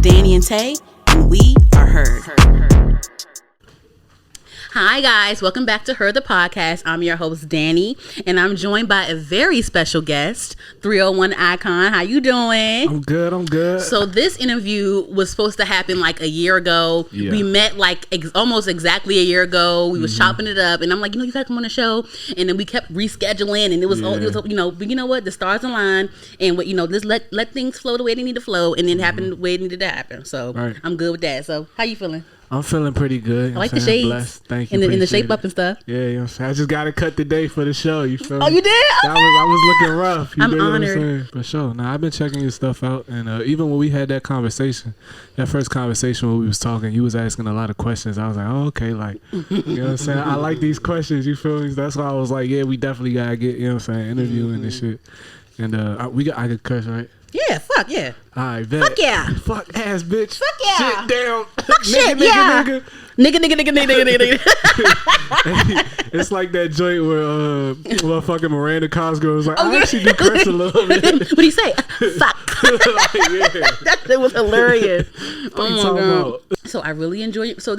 Dani and Tay, and we are heard. Hi guys, welcome back to Her the Podcast. I'm your host Dani, and I'm joined by a very special guest, 301 Icon. How you doing? I'm good. So this interview was supposed to happen like a year ago. Yeah. We met like almost exactly a year ago. We was chopping it up, and I'm like, you gotta come on the show. And then we kept rescheduling, and it was but you know what? The stars align, and just let things flow the way they need to flow, and then happen the way it needed to happen. So I'm good with that. So how you feeling? I'm feeling pretty good. I like the shades. Blessed. Thank you. In the shape up and stuff. Yeah, you know what I'm saying? I just got to cut the day for the show. You feel me? Oh, you did? I was looking rough. I'm honored. For sure. Now, I've been checking your stuff out. And even when we had that conversation, that first conversation when we was talking, you was asking a lot of questions. I was like, oh, okay. Like, you know what I'm saying? I like these questions. You feel me? That's why I was like, yeah, we definitely got to get, you know what I'm saying, interviewing and shit. And I could cuss, right? Yeah, fuck yeah. All right, bet. Fuck yeah. Fuck ass bitch. Fuck yeah. Shit down. Fuck shit, yeah. Nigga. It's like that joint where motherfucking Miranda Cosgrove was like, I actually do curse a little bit. What'd he say? Fuck. That shit was hilarious. Oh my God. So I really enjoy it. So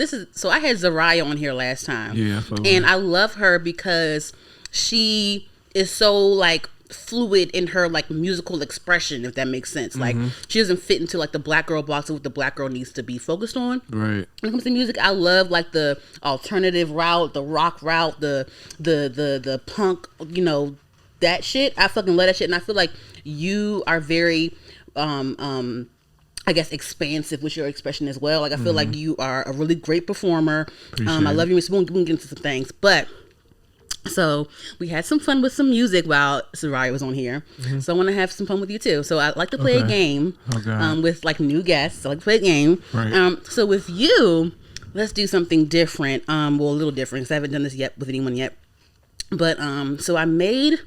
I had Zariah on here last time. Yeah. And I love her because she is so like fluid in her like musical expression, if that makes sense. Like she doesn't fit into like the black girl box of what the black girl needs to be focused on. Right. When it comes to music, I love like the alternative route, the rock route, the punk, that shit. I fucking love that shit, and I feel like you are very I guess expansive with your expression as well. Like I feel like you are a really great performer. I love you. We'll get into some things, but so we had some fun with some music while Zariah was on here. So I want to have some fun with you too. So I like to play a game with like new guests. I like to play a game. Right. So with you, let's do something different. Well, a little different because I haven't done this yet with anyone yet. But so I made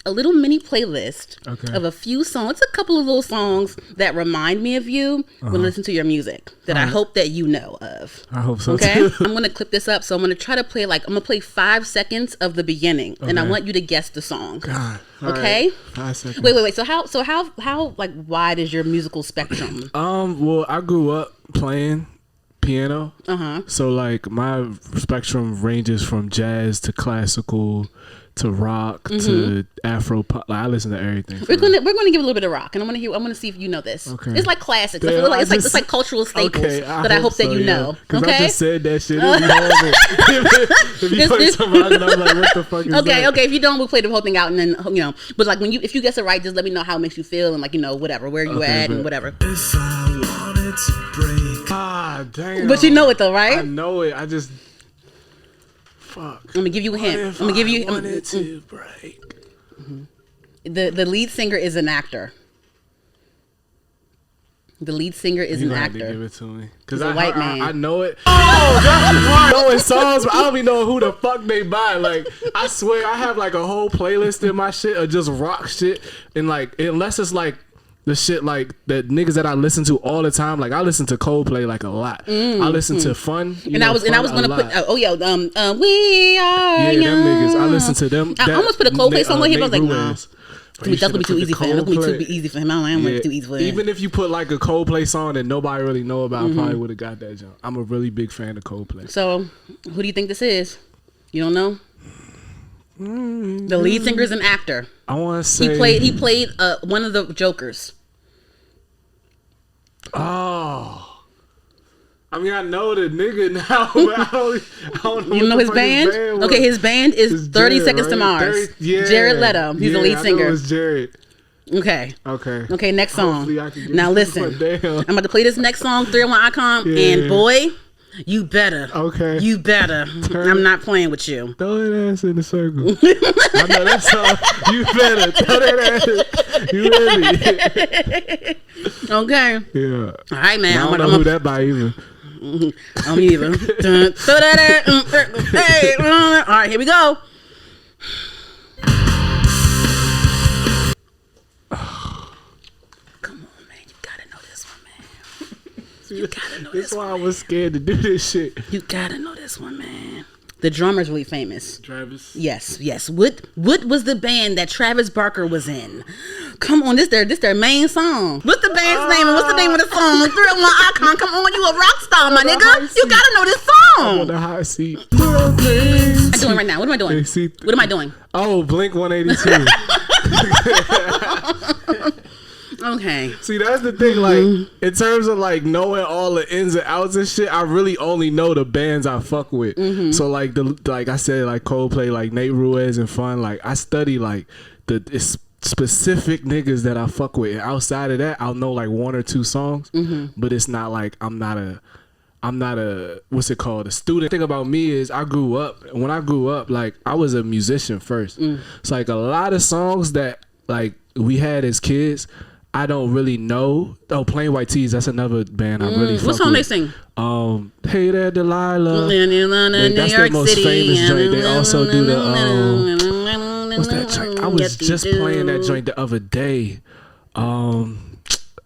a little mini playlist of a few songs, a couple of little songs that remind me of you when I listen to your music that I hope that you know of. I hope so too. Okay? I'm going to clip this up. So I'm going to try to play I'm going to play 5 seconds of the beginning and I want you to guess the song. God. Okay? Right. 5 seconds. Wait. So how like wide is your musical spectrum? Well, I grew up playing piano. So like my spectrum ranges from jazz to classical to rock to Afro pop. Like I listen to everything. We're gonna give a little bit of rock, and I want to see if you know this. Okay. It's like classics. I feel like it's like cultural staples that I hope that you know. Okay. I just said that shit. If you play some rock, and I'm like, what the fuck is that? Okay. If you don't, we'll play the whole thing out, and then But like if you guess it right, just let me know how it makes you feel, and like whatever, where you at, and whatever. If I wanted to break. Ah, damn. But you know it though, right? I know it. I just. Fuck. I'm gonna give you a hint. I'm gonna give you. To break. The lead singer is an actor. The lead singer is an actor. To give it to me because a white man. I know it. I know it songs, but I don't even know who the fuck they by. Like I swear, I have like a whole playlist in my shit of just rock shit, and like unless it's like. The shit like the niggas that I listen to all the time, like I listen to Coldplay like a lot. I listen to Fun, I was gonna put we are them young. niggas. I listen to them. I almost put a Coldplay song on here, but I was like, nah. That's gonna be too easy for him. That's gonna be too easy for him. I don't want it too easy for him. Even if you put like a Coldplay song that nobody really know about, I probably would have got that jump. I'm a really big fan of Coldplay. So, who do you think this is? You don't know? The lead singer is an actor. I want to say he played one of the Jokers. Oh, I mean I know the nigga now, but I don't know. You know his band? Okay, his band is 30 Jared, Seconds to Mars. Jared Leto. He's the lead singer. I know it's Jared. Okay. Next song. Now listen. I'm about to play this next song, 301 Icon, and boy. You better. Okay. You better. I'm not playing with you. Throw that ass in the circle. I know that song. You better. Throw that ass. You ready? Okay. Yeah. All right, man. I don't know who that by either. I don't either. Throw that ass. Hey. All right, here we go. You gotta know this why one, I was scared to do this shit. You gotta know this one, man. The drummer's really famous. Travis? Yes. What was the band that Travis Barker was in? Come on, this their main song. What's the band's name and what's the name of the song? Thrill my icon. Come on, you a rock star, my nigga. You gotta know this I'm on song. the hot seat. I'm doing right now. What am I doing? What am I doing? Oh, Blink 182. Okay. See, that's the thing. Like, in terms of like knowing all the ins and outs and shit, I really only know the bands I fuck with. So like like I said, like Coldplay, like Nate Ruiz and Fun. Like I study like the specific niggas that I fuck with. And outside of that, I'll know like one or two songs. But it's not like I'm not a what's it called, a student. The thing about me is when I grew up, like I was a musician first. It's like a lot of songs that like we had as kids, I don't really know. Oh, Plain White Tees, that's another band I really fuck with. What song they sing? Hey There Delilah. That's New their York most City. famous joint. They also do the what's that joint? I was just playing that joint the other day.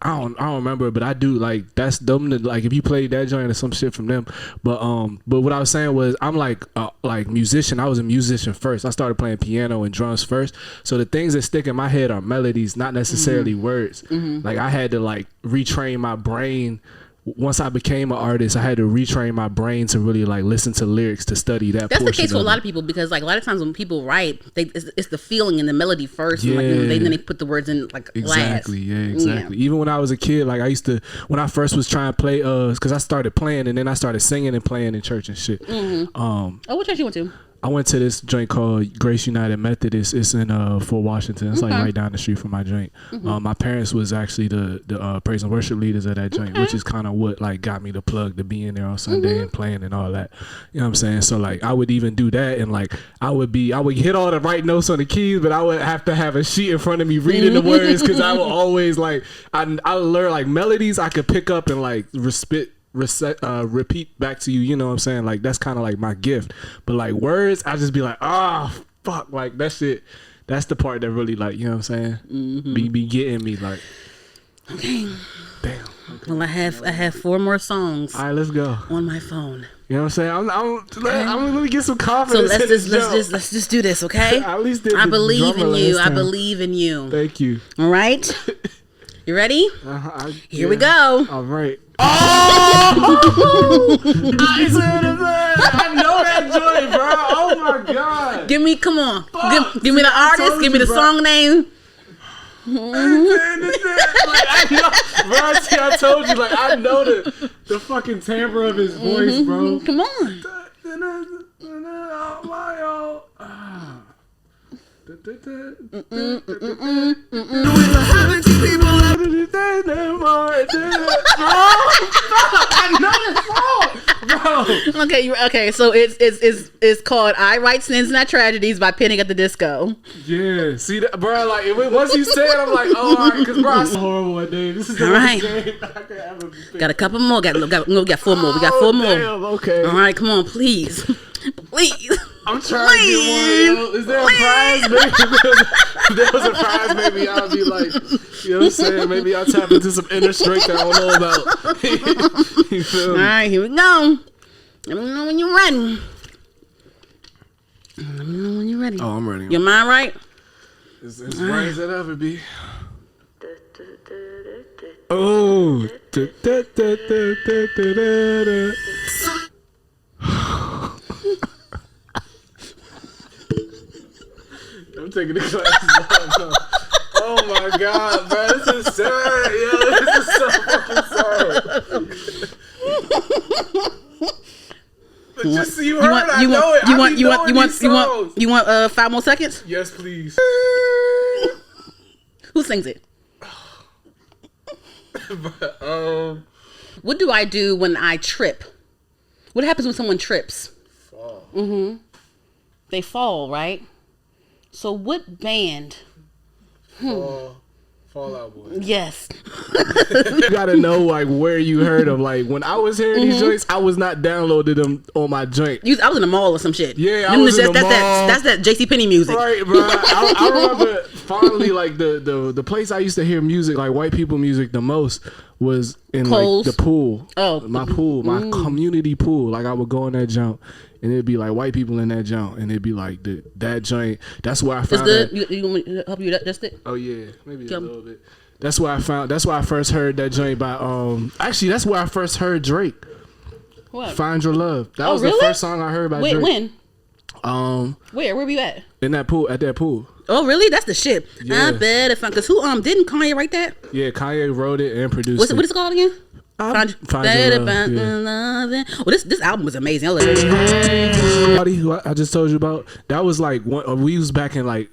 I don't remember, but I do like that's them. Like if you played that joint or some shit from them, but what I was saying was I'm like musician. I was a musician first. I started playing piano and drums first. So the things that stick in my head are melodies, not necessarily words. Like I had to like retrain my brain. Once I became an artist, I had to retrain my brain to really like listen to lyrics to study that. That's the case for a lot of people because like a lot of times when people write, it's the feeling and the melody first, and like, then they put the words in like exactly, last. Yeah, exactly. Even when I was a kid, like I used to when I first was trying to play, because I started playing and then I started singing and playing in church and shit. What church you went to? I went to this joint called Grace United Methodist. It's in Fort Washington. It's like right down the street from my joint. My parents was actually the praise and worship leaders of that joint, which is kind of what like got me the plug to be in there on Sunday and playing and all that. You know what I'm saying? So like I would even do that and like I would hit all the right notes on the keys, but I would have to have a sheet in front of me reading the words because I would always like I learned like melodies I could pick up and like repeat back to you, you know what I'm saying? Like that's kind of like my gift. But like words, I just be like, fuck, like that shit. That's the part that really like, you know what I'm saying? Be getting me like. Okay. Damn. Okay. Well, I have 4 more songs. All right, let's go on my phone. You know what I'm saying? I'm let me get some confidence. So let's just do this, okay? At least I believe in you. I believe in you. Thank you. All right. You ready? Here we go. All right. Oh! I know that joint, bro. Oh my god. Give me the artist. Give me the song name. I told you, like I know the fucking timbre of his voice, bro. Come on. Okay. So it's called "I Write Sins Not Tragedies" by Panic at the Disco. Yeah, see that, bro. Like once you said, I'm like, oh, all right, because bro, I'm horrible at names. This is the worst game I could ever be. Got a couple more. Got 4 more. We got 4 more. Damn, okay. All right, come on, please. Please. I'm trying to get one. Is there a prize? Maybe if there was a prize, maybe I'll be like, you know what I'm saying? Maybe I'll tap into some inner strength that I don't know about. You feel me? All right, here we go. Let me know when you're ready. Let me know when you're ready. Oh, I'm ready. Your mind right? As right as it ever be. Oh. I'm taking the glasses off. Oh my god, bro, this is sad. Yo, this is so fucking sad. Just so you heard, I know it. You want 5 more seconds? Yes, please. Who sings it? What do I do when I trip? What happens when someone trips? Fall. They fall, right? So what band? Fall Out Boy. Yes. You gotta know like where you heard them. Like when I was hearing these joints, I was not downloading them on my joint. I was in the mall or some shit. Yeah, I was in the mall. That's that JCPenney music. Right, bro. I remember fondly like the place I used to hear music, like white people music, the most was in Coles. like the pool. Oh, my pool, my community pool. Like I would go in that jump. And it'd be like white people in that joint, and it'd be like that joint. That's where I found it's good. You want me to help you adjust it? Oh yeah, maybe a little bit. That's where I first heard that joint by actually that's where I first heard Drake. What? Find Your Love. That was really? the first song I heard by Drake. Wait, when? Where were you at? In that pool, at that pool. Oh, really? That's the shit. Yeah. I bet if I, cause who didn't Kanye write that? Yeah, Kanye wrote it and produced What it. is it called again? Find Your Love. Well, this album was amazing. I love it. Buddy, who I just told you about, that was like we was back in like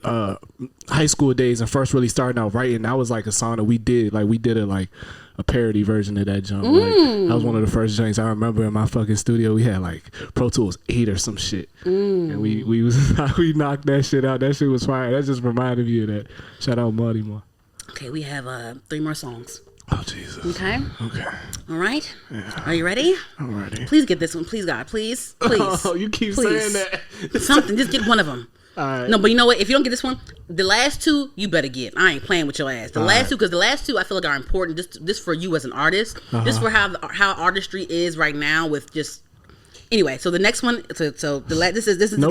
high school days and first really starting out writing. That was like a song that we did it like a parody version of that jump. Like, that was one of the first joints I remember in my fucking studio. We had like Pro Tools 8 or some shit, and we knocked that shit out. That shit was fire. That just reminded me of that. Shout out Muddy more. Okay, we have 3 more songs. Oh Jesus. Okay. Okay. All right. Yeah. Are you ready? I'm ready. Please get this one, please, God, please. Oh, you keep saying that. Something, just get one of them. All right. No, but you know what? If you don't get this one, the last 2 you better get. I ain't playing with your ass. The last 2, because the last 2 I feel like are important. Just for you as an artist. Just for how artistry is right now with just. Anyway, so the next one, this is No the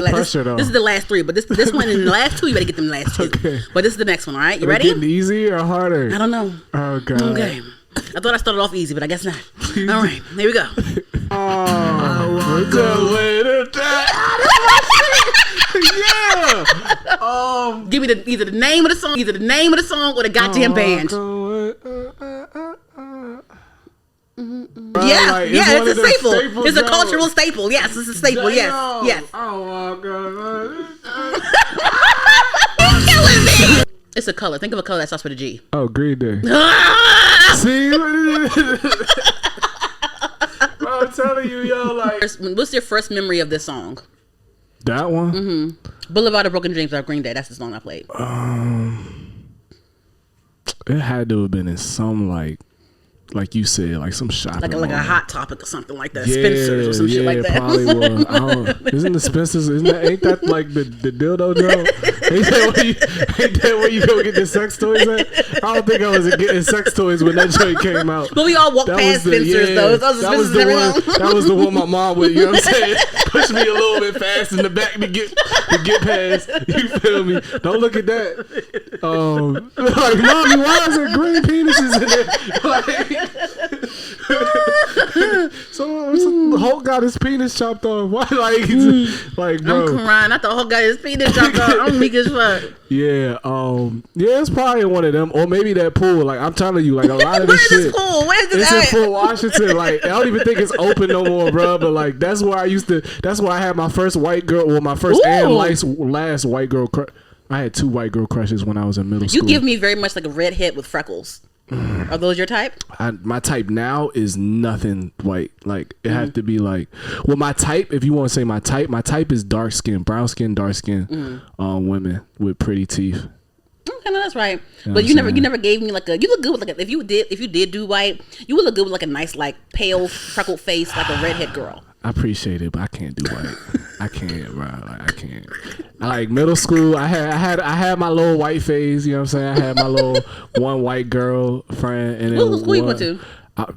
last, pressure, though. this is the last 3, but this one and the last 2 you better get them last 2. Okay. But this is the next one. All right, you ready? Getting easier or harder? I don't know. Oh God. Okay. I thought I started off easy, but I guess not. All right, here we go. Oh, the way to die. Yeah. Give me either the name of the song, or the goddamn band. Yeah, like, it's a staple. It's a genres. cultural staple. Yes, it's a staple. Yes. Oh my God. You're killing me. It's a color. Think of a color that starts with a G. Oh, Green Day. See? Bro, I'm telling you, yo, like. What's your first memory of this song? That one? Mm-hmm. Boulevard of Broken Dreams by Green Day. That's the song I played. It had to have been in some like you said, like some shopping like a mall. Hot Topic or something like that. Spencer's or some shit like that. Probably was. Isn't the Spencer's? Ain't that like the dildo joint? Ain't that where you go get the sex toys at? I don't think I was getting sex toys when that joint came out. But we all walked past Spencer's though. That was the one my mom would, you know what I'm saying? Push me a little bit fast in the back to get past. You feel me? Don't look at that. Like, mommy, why is there green penises in there? Like, so the Hulk got his penis chopped off. Why, like, bro? I'm crying. I thought Hulk got his penis chopped off. I'm weak as fuck. Yeah, it's probably one of them, or maybe that pool. Like, I'm telling you, like, a lot of this shit. Where is this pool? Where's this It's at? in Fort Washington. Like, I don't even think it's open no more, bro. But like, that's where I had my first white girl, well, my first and last white girl. I had 2 white girl crushes when I was in middle school. You give me very much like a redhead with freckles. Are those your type? My type now is nothing white. Like, it has to be like, well, my type, if you want to say my type is dark skin, brown skin, dark skin, women with pretty teeth. Okay, no, that's right. You know but you never gave me like a. You look good with like if you did do white, you would look good with like a nice like pale freckled face like a redhead girl. I appreciate it, but I can't do white. I can't, bro. Like, I can't. I like middle school. I had my little white phase. You know what I'm saying? I had my little one white girl friend. And what school you went to?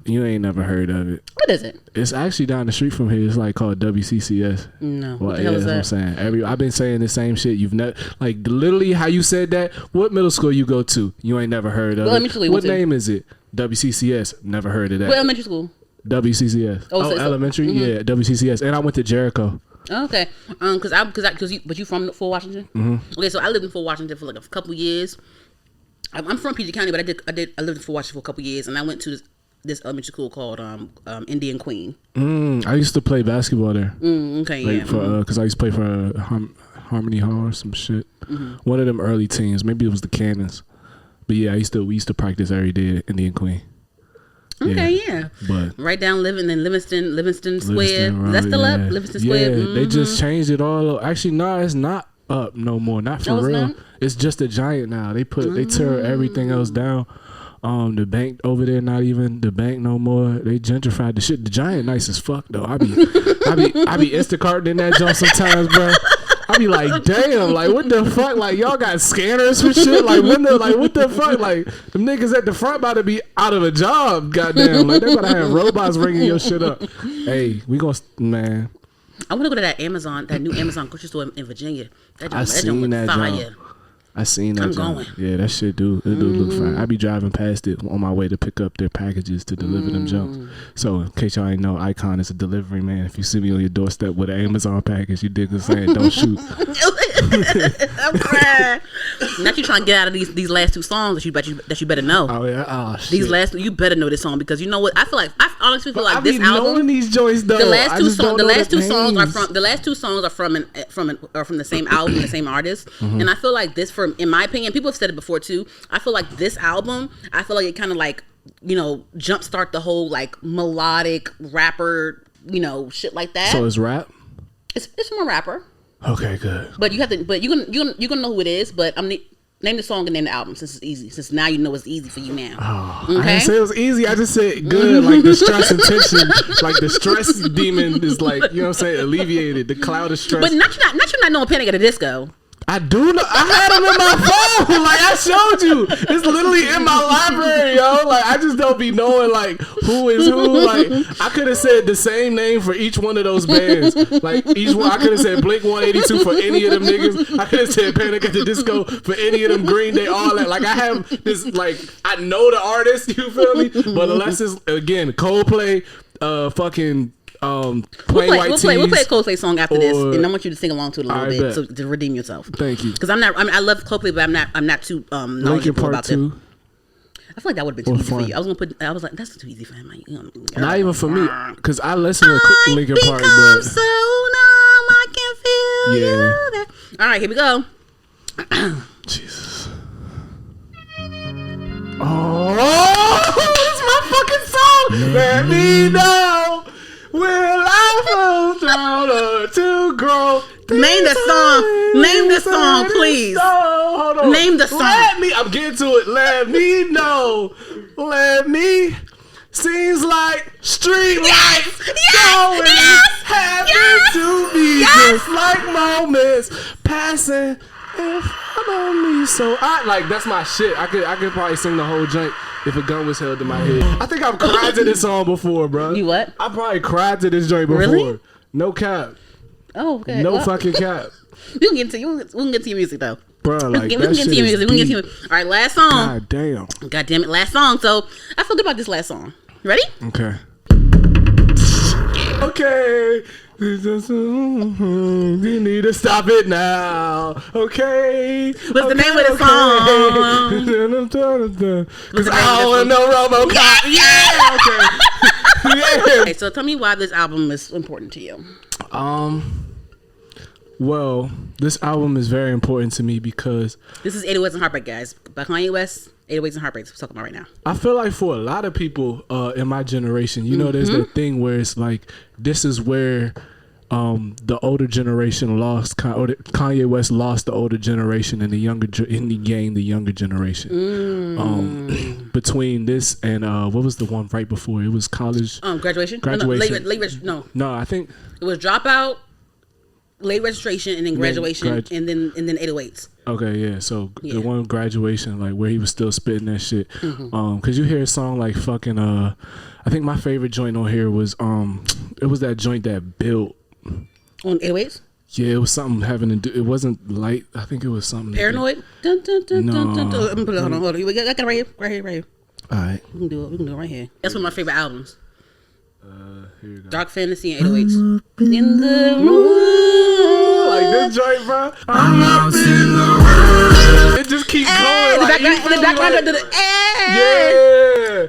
You ain't never heard of it. What is it? It's actually down the street from here. It's like called WCCS. No. Well, What the hell is that? That's what I'm saying. I've been saying the same shit. You've never, like, literally how you said that. What middle school you go to? You ain't never heard of it. What name is it? WCCS. Never heard of that. What elementary school? WCCS. Elementary. Yeah, WCCS. And I went to Jericho. Oh, okay. But you from Fort Washington? Mm-hmm. Okay, so I lived in Fort Washington for like a couple years. I'm from PG County, but I lived in Fort Washington for a couple years, and I went to this elementary school called Indian Queen. I used to play basketball there. Okay, like, yeah. Because I used to play for Harmony Hall or some shit. One of them early teams. Maybe it was the Cannons. But yeah, we used to practice every day at Indian Queen. Okay, yeah. But right down Livingston Square. That's still up? Livingston Square? Yeah, they just changed it all. Actually, no, it's not up no more. Not for real. It's just a Giant now. They tore everything else down. The bank over there, not even the bank no more. They gentrified the shit. The Giant nice as fuck though. I be Instacarting in that junk sometimes, bro. I be like, damn, like what the fuck? Like y'all got scanners for shit? Like what the fuck? Like them niggas at the front about to be out of a job, goddamn. Like they about to have robots ringing your shit up. Hey, we gonna, man. I want to go to that new Amazon grocery store in Virginia. That I seen that fire. I seen that. I'm going. Yeah, that shit do look fine. I be driving past it on my way to pick up their packages to deliver them jumps. So in case y'all ain't know, Icon is a delivery man. If you see me on your doorstep with an Amazon package, you dig what I'm saying? Don't shoot. I'm crying. Now you trying to get out of these last two songs that you better know. Oh yeah. Oh shit. These last you better know this song because you know what I honestly feel like this album. Knowing these joints though. The last two songs are from the same album, the same artist, and I feel like this, in my opinion, people have said it before too. I feel like this album, I feel like it kind of like jumpstart the whole like melodic rapper, shit like that. So it's rap. It's from a rapper. Okay, good. But you gonna know who it is. But name the song and name the album since it's easy. Since now you know it's easy for you now. Oh, okay? I didn't say it was easy. I just said good. Like the stress and tension, like the stress demon is like, you know what I'm saying, alleviated. The cloud of stress. But not you not knowing Panic at the Disco. I do know. I had them in my phone. Like I showed you. It's literally in my library, yo. Like I just don't be knowing like who is who. Like I could have said the same name for each one of those bands. Like each one, I could have said Blink 182 for any of them niggas. I could have said Panic at the Disco for any of them. Green Day, all that. Like I have this. Like I know the artist. You feel me? But unless it's again Coldplay, fucking. We'll play a Coldplay song after this, and I want you to sing along to it a little bit, so to redeem yourself. Thank you. Because I love Coldplay, but I'm not too knowledgeable about it. I feel like that would have been too easy for you. I was like, that's too easy for him. Not even for me, because I listen to Linkin Park, but so numb, I can feel you there. All right, here we go. Jesus. Oh, it's my fucking song. Let me know. Will I flow down or to grow? Name the song, please. Hold on. Name the song. I'm getting to it. Let me know. Let me. Seems like street lights going happen to me, just like moments passing in front of me. So that's my shit. I could probably sing the whole joint if a gun was held to my head. I think I've cried to this song before, bro. You what? I probably cried to this joint before. Really? No cap. Oh, okay. No fucking cap. We can get to your music though. Bro, like we can get to your music. All right, last song. God damn it, last song. So I feel good about this last song. Ready? Okay. Okay. You need to stop it now. Okay. What's the name of the song? Because I don't want no RoboCop. Yeah. Okay. Okay, so tell me why this album is important to you. Well, this album is very important to me because this is 808s and Heartbreak, guys. By Kanye West, 808s and Heartbreaks. We're talking about right now. I feel like for a lot of people in my generation, there's that thing where it's like this is where the older generation lost, or Kanye West lost the older generation, and the younger generation. Between this and what was the one right before? It was college. Graduation. Graduation. No, I think it was Dropout, late registration, and then graduation, and then 808s. Okay, yeah. So the one Graduation, like where he was still spitting that shit. Cause you hear a song like fucking I think my favorite joint on here was it was that joint that built on 808s. Yeah, it was something having to do. It wasn't light. I think it was something. Paranoid. Dun, dun, dun, no. Dun, dun, dun. Hold on. I got it right here. All right. We can do it right here. That's one of my favorite albums. Here you go. Dark Fantasy and 808s. In the room. Like this joint, bro. I'm out in the room. It just keeps going. Like, the background to the yeah.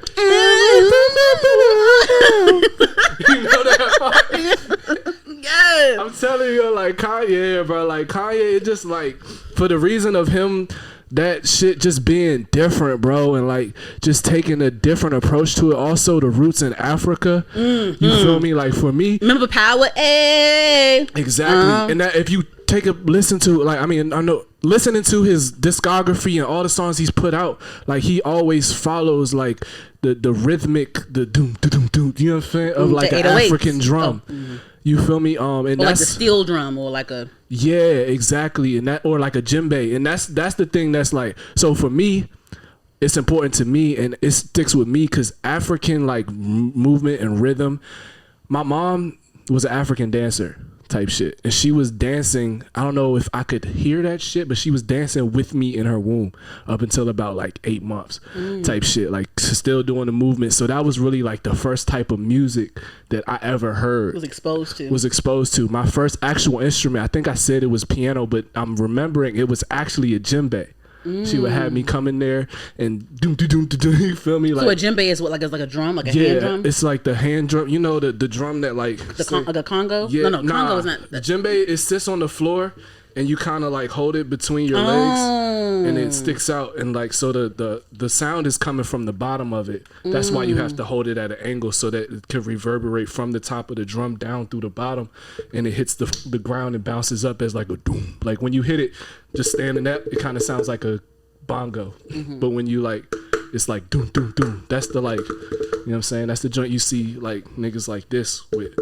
You know that part? Yes. I'm telling you, like Kanye, bro. Like Kanye, it just like for the reason of him. That shit just being different, bro, and like just taking a different approach to it. Also, the roots in Africa. You feel me? Like for me, remember Power A. Exactly, and that if you take a listen to, like, I mean, I know listening to his discography and all the songs he's put out, like he always follows like the rhythmic, the doom doom doom. You know what I'm saying? Of like an African drum. You feel me? And or that's like the steel drum, or like a exactly, and that or like a djembe, and that's the thing that's like. So for me, it's important to me, and it sticks with me because African like movement and rhythm. My mom was an African dancer. type shit. And she was dancing. I don't know if I could hear that shit, but she was dancing with me in her womb up until about like 8 months type shit, like still doing the movement. So that was really like the first type of music that I ever heard. Was exposed to. My first actual instrument, I think I said it was piano, but I'm remembering it was actually a djembe. She would have me come in there and doom doom doom doom. You feel me? Like, so a djembe is what, like it's like a drum, like a hand drum. It's like the hand drum. You know the drum that like like a congo. Yeah, Congo is not. Djembe, it sits on the floor and you kind of like hold it between your legs and it sticks out, and like so the sound is coming from the bottom of it. That's why you have to hold it at an angle so that it can reverberate from the top of the drum down through the bottom, and it hits the ground and bounces up as like a doom. Like when you hit it just standing up, it kind of sounds like a bongo, but when you like, it's like doom doom doom. That's the like, you know what I'm saying, that's the joint you see like niggas like this with.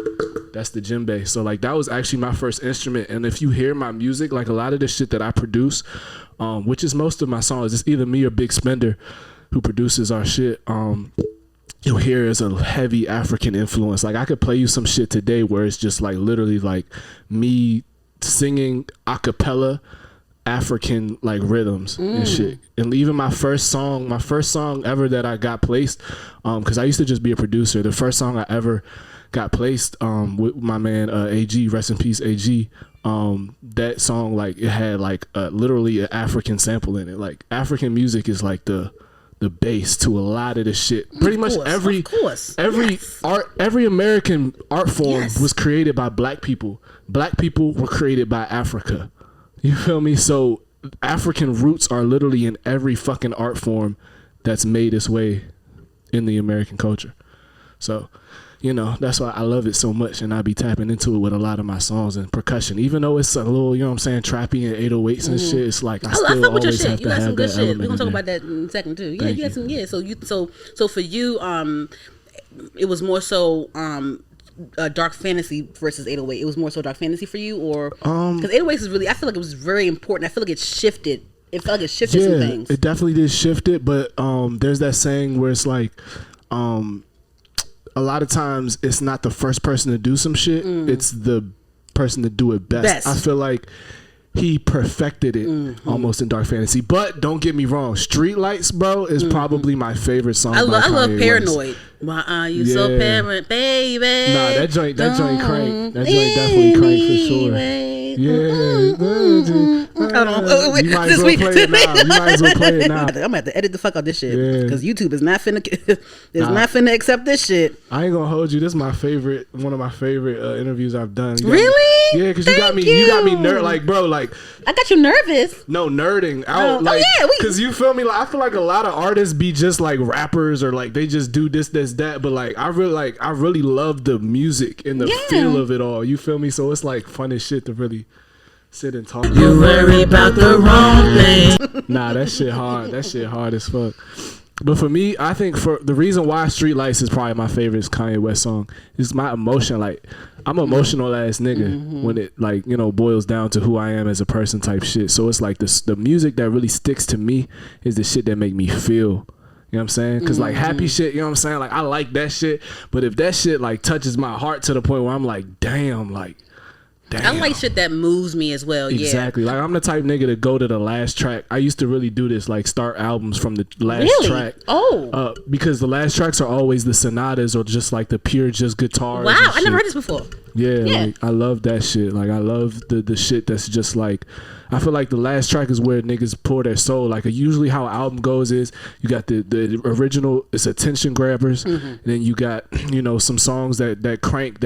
That's the djembe. So like that was actually my first instrument. And if you hear my music, like a lot of the shit that I produce, which is most of my songs, it's either me or Big Spender who produces our shit. You'll hear is a heavy African influence. Like I could play you some shit today where it's just like literally like me singing a cappella African like rhythms and shit. And even my first song ever that I got placed, because I used to just be a producer. The first song I ever got placed with my man AG, rest in peace AG. That song, like it had like literally an African sample in it. Like African music is like the base to a lot of the shit. Pretty much every art, every American art form was created by black people. Black people were created by Africa. You feel me? So African roots are literally in every fucking art form that's made its way in the American culture. So, you know, that's why I love it so much, and I be tapping into it with a lot of my songs and percussion. Even though it's a little, you know what I'm saying, trappy and 808s and shit, it's like I still always have to have that element. We're gonna talk about that in a second too. Yeah, you got some. Yeah, so for you, it was more so dark fantasy versus 808. It was more so dark fantasy for you, or because 808s is really, I feel like it was very important. I feel like it shifted. It felt like it shifted some things. It definitely did shift it, but there's that saying where it's like a lot of times it's not the first person to do some shit, it's the person to do it best. I feel like he perfected it almost in dark fantasy. But don't get me wrong, Streetlights, bro, is probably my favorite song. I love Paranoid. Why are you so paranoid, baby? Nah, that joint crank. That joint definitely crank for sure. You might as well play it now. I'm gonna have to edit the fuck out this shit because YouTube is not finna not finna accept this shit. I ain't gonna hold you. This is one of my favorite interviews I've done. Really? Yeah, because you got me nerd, like, bro, like I got you nervous. No, nerding out, because you feel me. Like I feel like a lot of artists be just like rappers or like they just do this, that. But like I really love the music and the feel of it all. You feel me? So it's like fun as shit to really sit and talk. You worry about the wrong thing. Nah, that shit hard. That shit hard as fuck. But for me, I think for the reason why Streetlights is probably my favorite Kanye West song is my emotion. Like I'm an emotional ass nigga when it like, you know, boils down to who I am as a person type shit. So it's like the music that really sticks to me is the shit that make me feel. You know what I'm saying? Because like happy shit, you know what I'm saying? Like I like that shit. But if that shit like touches my heart to the point where I'm like, damn. I like shit that moves me as well. Exactly. Like I'm the type nigga to go to the last track. I used to really do this, like start albums from the last track. Oh. Because the last tracks are always the sonatas or just like the pure just guitars. Wow, I never heard this before. Yeah. Like, I love that shit. Like I love the shit that's just like, I feel like the last track is where niggas pour their soul. Like usually how an album goes is you got the original, it's attention grabbers, and then you got, you know, some songs that crank,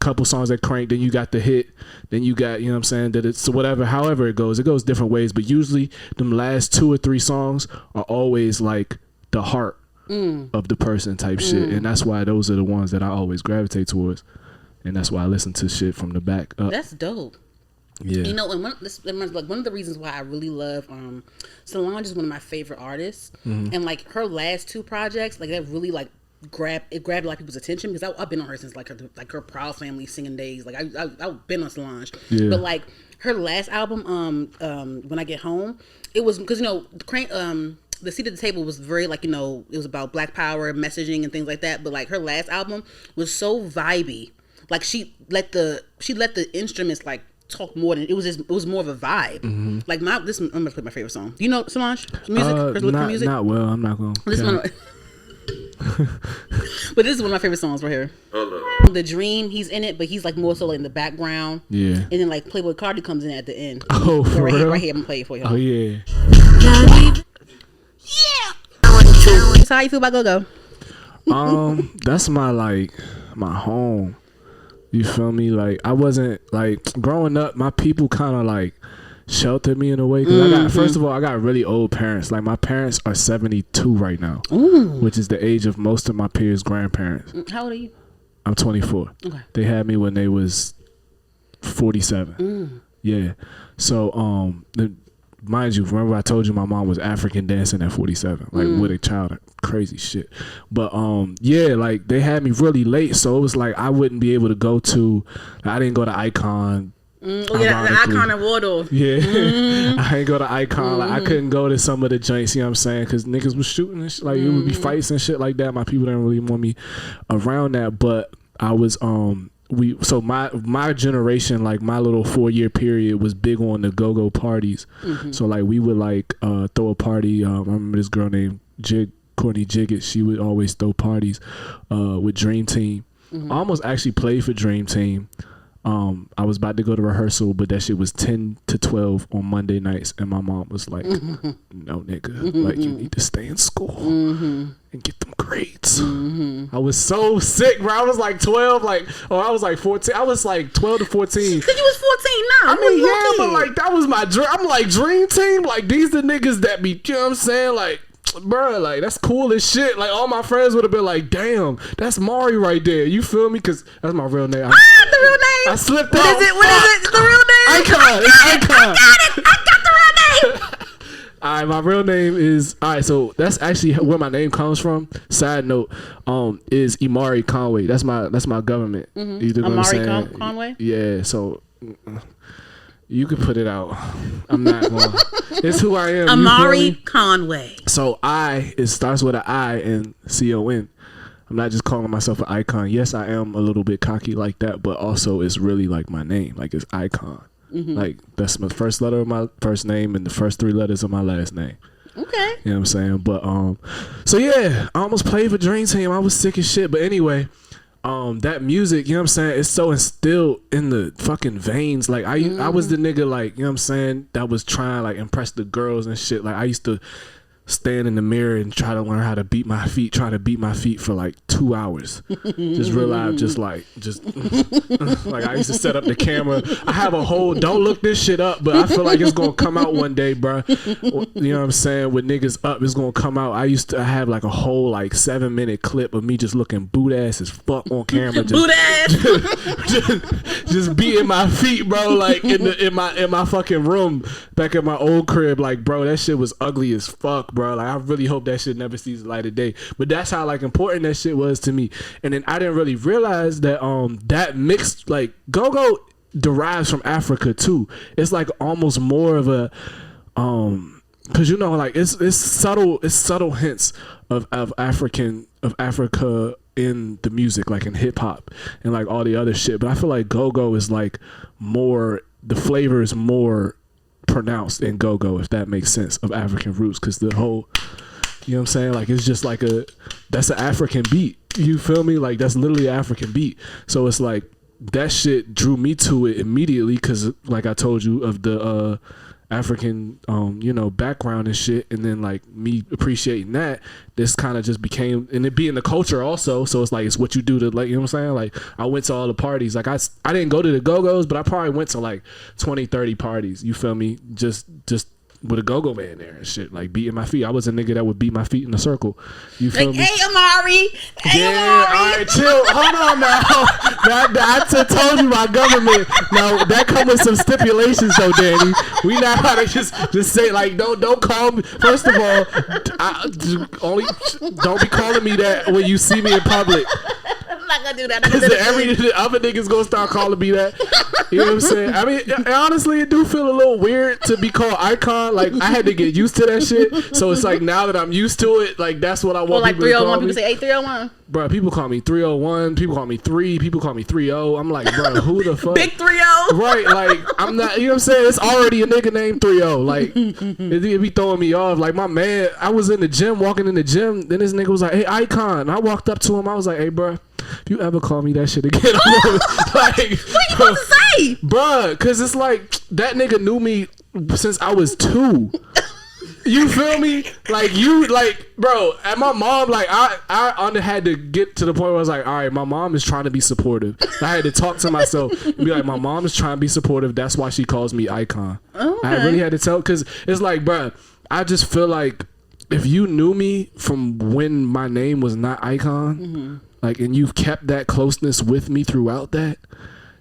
couple songs that crank, then you got the hit, then you got, you know what I'm saying, that it's whatever, however it goes different ways, but usually them last 2 or 3 songs are always like the heart of the person type shit, and that's why those are the ones that I always gravitate towards, and that's why I listen to shit from the back up. That's dope. Yeah. You know, and one of the reasons why I really love Solange is one of my favorite artists, and like her last 2 projects, like that really like grabbed a lot of people's attention because I've been on her since like her Proud Family singing days. Like I've been on Solange, but like her last album, When I Get Home, it was because, you know, the Seat at the Table was very like, you know, it was about Black Power messaging and things like that. But like her last album was so vibey. like she let the instruments like talk more than it was more of a vibe. Like I'm gonna play my favorite song. You know Solange music? Music? Not well. I'm not going. This one, but this is one of my favorite songs right here. The Dream, he's in it, but he's like more so like in the background. Yeah. And then like Playboy Cardi comes in at the end. Oh, so for right real? here, right here, I'm gonna play it for you. Oh yeah. So how you feel about Go Go? That's my home. You feel me? Like I wasn't like growing up. My people kind of like sheltered me in a way because first of all, I got really old parents. Like my parents are 72 right now, which is the age of most of my peers' grandparents. How old are you? I'm 24. Okay. They had me when they was 47. Yeah. So mind you, remember I told you my mom was African dancing at 47, like with a child, crazy shit. But yeah, like they had me really late, so it was like I wouldn't be able to go to. I didn't go to Icon. Oh yeah, the Icon and Waldorf. Yeah, I ain't go to Icon. Like I couldn't go to some of the joints. You know what I'm saying? Because niggas was shooting and shit. Like it would be fights and shit like that. My people didn't really want me around that, but I was so my generation, like my little 4-year period was big on the go-go parties. So like we would like throw a party. I remember this girl named Courtney Jiggett. She would always throw parties with Dream Team. I almost actually played for Dream Team. I was about to go to rehearsal, but that shit was 10 to 12 on Monday nights, and my mom was like, no nigga, like you need to stay in school and get them grades. I was so sick, bro. I was like 12, I was like 14. I was like 12 to 14. Cause you was 14 now. I mean, yeah, but like that was my dream. I'm like Dream Team, like these the niggas that be, you know what I'm saying, like, bro, like that's cool as shit. Like all my friends would have been like, damn, that's Mari right there. You feel me? Because that's my real name. The real name. I slipped What out. is it? What is it? The real name? Icon. It's Icon. I got the real name. All right, my real name is so that's actually where my name comes from. Side note, is Imari Conway. That's my government. Either Amari Conway. Yeah, so you could put it out. I'm not going. It's who I am. Amari Conway. So it starts with an I and CON. I'm not just calling myself an icon. Yes, I am a little bit cocky like that, but also it's really like my name. Like it's Icon. Like that's my first letter of my first name and the first 3 letters of my last name. Okay. You know what I'm saying? But so yeah, I almost played for Dream Team. I was sick as shit. But anyway, that music, you know what I'm saying, it's so instilled in the fucking veins. Like I was the nigga, like, you know what I'm saying, that was trying like impress the girls and shit. Like I used to stand in the mirror and try to learn how to beat my feet, for like 2 hours. Just realize, like I used to set up the camera. I have a whole, don't look this shit up, but I feel like it's gonna come out one day, bro. You know what I'm saying? With niggas up, it's gonna come out. I have like a whole like 7-minute clip of me just looking boot ass as fuck on camera. Boot ass. just beating my feet, bro, like in my fucking room back at my old crib. Like, bro, that shit was ugly as fuck, bro. Like I really hope that shit never sees the light of day. But that's how like important that shit was to me. And then I didn't really realize that that mixed, like, go-go derives from Africa too. It's like almost more of a because you know, like it's subtle hints of Africa in the music, like in hip hop and like all the other shit. But I feel like go-go is like more, the flavor is more pronounced in go-go, if that makes sense, of African roots, because the whole, you know what I'm saying, like it's just like that's an African beat, you feel me, like that's literally an African beat. So it's like that shit drew me to it immediately because, like I told you, of the African you know, background and shit, and then like me appreciating that, this kind of just became, and it being the culture also, so it's like it's what you do to, like, you know what I'm saying, like I went to all the parties, like I didn't go to the go-go's, but I probably went to like 20-30 parties, you feel me, just with a go-go man there and shit, like beating my feet. I was a nigga that would beat my feet in a circle. You feel like, me? Hey Amari. Yeah, all right, chill. Hold on now. I told you my government. Now that comes with some stipulations though, Danny. We not how to just say like don't call me. First of all, don't be calling me that when you see me in public. I'm not gonna do that. Because the other niggas gonna start calling me that. You know what I'm saying? I mean, honestly, it do feel a little weird to be called Icon. Like, I had to get used to that shit. So it's like, now that I'm used to it, like, that's what I want like people to call 301, me. people say, hey, 301. Bro, people call me 301. People call me 3. People call me 30. I'm like, bro, who the fuck? Big 30. Right, like, I'm not, you know what I'm saying? It's already a nigga named 30. Like, it be throwing me off. Like, my man, I was in the gym, walking in the gym. Then this nigga was like, hey, Icon. And I walked up to him. I was like, hey, bro, if you ever call me that shit again, I'm gonna, like, What are you supposed to say? Bruh, because it's like, that nigga knew me since I was 2. You feel me? Like, you, like, bro, and my mom, like, I had to get to the point where I was like, all right, my mom is trying to be supportive. I had to talk to myself and be like, my mom is trying to be supportive. That's why she calls me Icon. Okay. I really had to tell, because it's like, bro, I just feel like if you knew me from when my name was not Icon, like, and you've kept that closeness with me throughout that,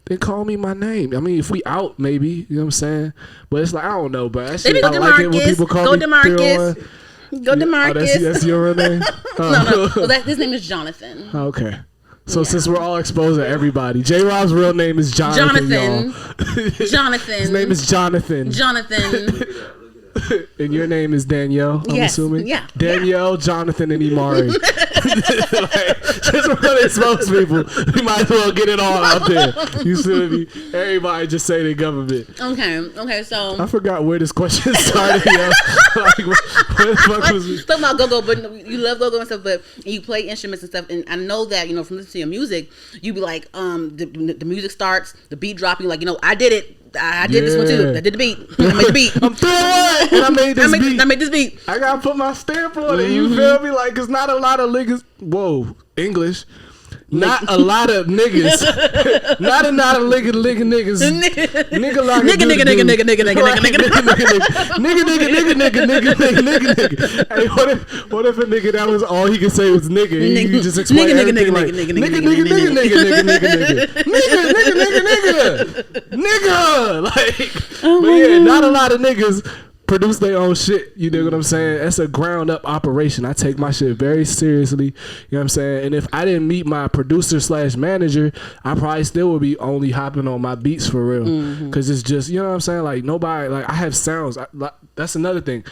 then call me my name. I mean, if we out, maybe, you know what I'm saying? But it's like, I don't know, but that shit, I like it when people call me DeMarcus. Go DeMarcus. Oh, that's your real name? No. Well, his name is Jonathan. Okay. So since we're all exposed to everybody, J-Rob's real name is Jonathan. Jonathan. His name is Jonathan. And your name is Danielle, I'm assuming? Yeah. Danielle, Jonathan, and Imari. Like, since we're going to expose people, we might as well get it all out there. You see me? Everybody just say the government. Okay, so... I forgot where this question started, yo. Like, where the fuck was we? Talking about go-go, but you love go-go and stuff, but you play instruments and stuff, and I know that, you know, from listening to your music, you be like, the music starts, the beat dropping, like, you know, I did it. I did this one too. I did the beat. I made the beat. I'm through it. And I made this beat. I gotta put my stamp on it. You feel me? Like, cause not a lot of niggas. Whoa, English. Not a lot of niggas. Not a lot of niggas. Nigga like nigga. Hey, what if a nigga that was all he could say was nigga? He could just explain everything like nigga. Like, but yeah, not a lot of niggas produce their own shit. You know what I'm saying? That's a ground up operation. I take my shit very seriously. You know what I'm saying? And if I didn't meet my producer / manager, I probably still would be only hopping on my beats for real. Cause it's just, you know what I'm saying? Like, nobody, like, I have sounds. That's another thing.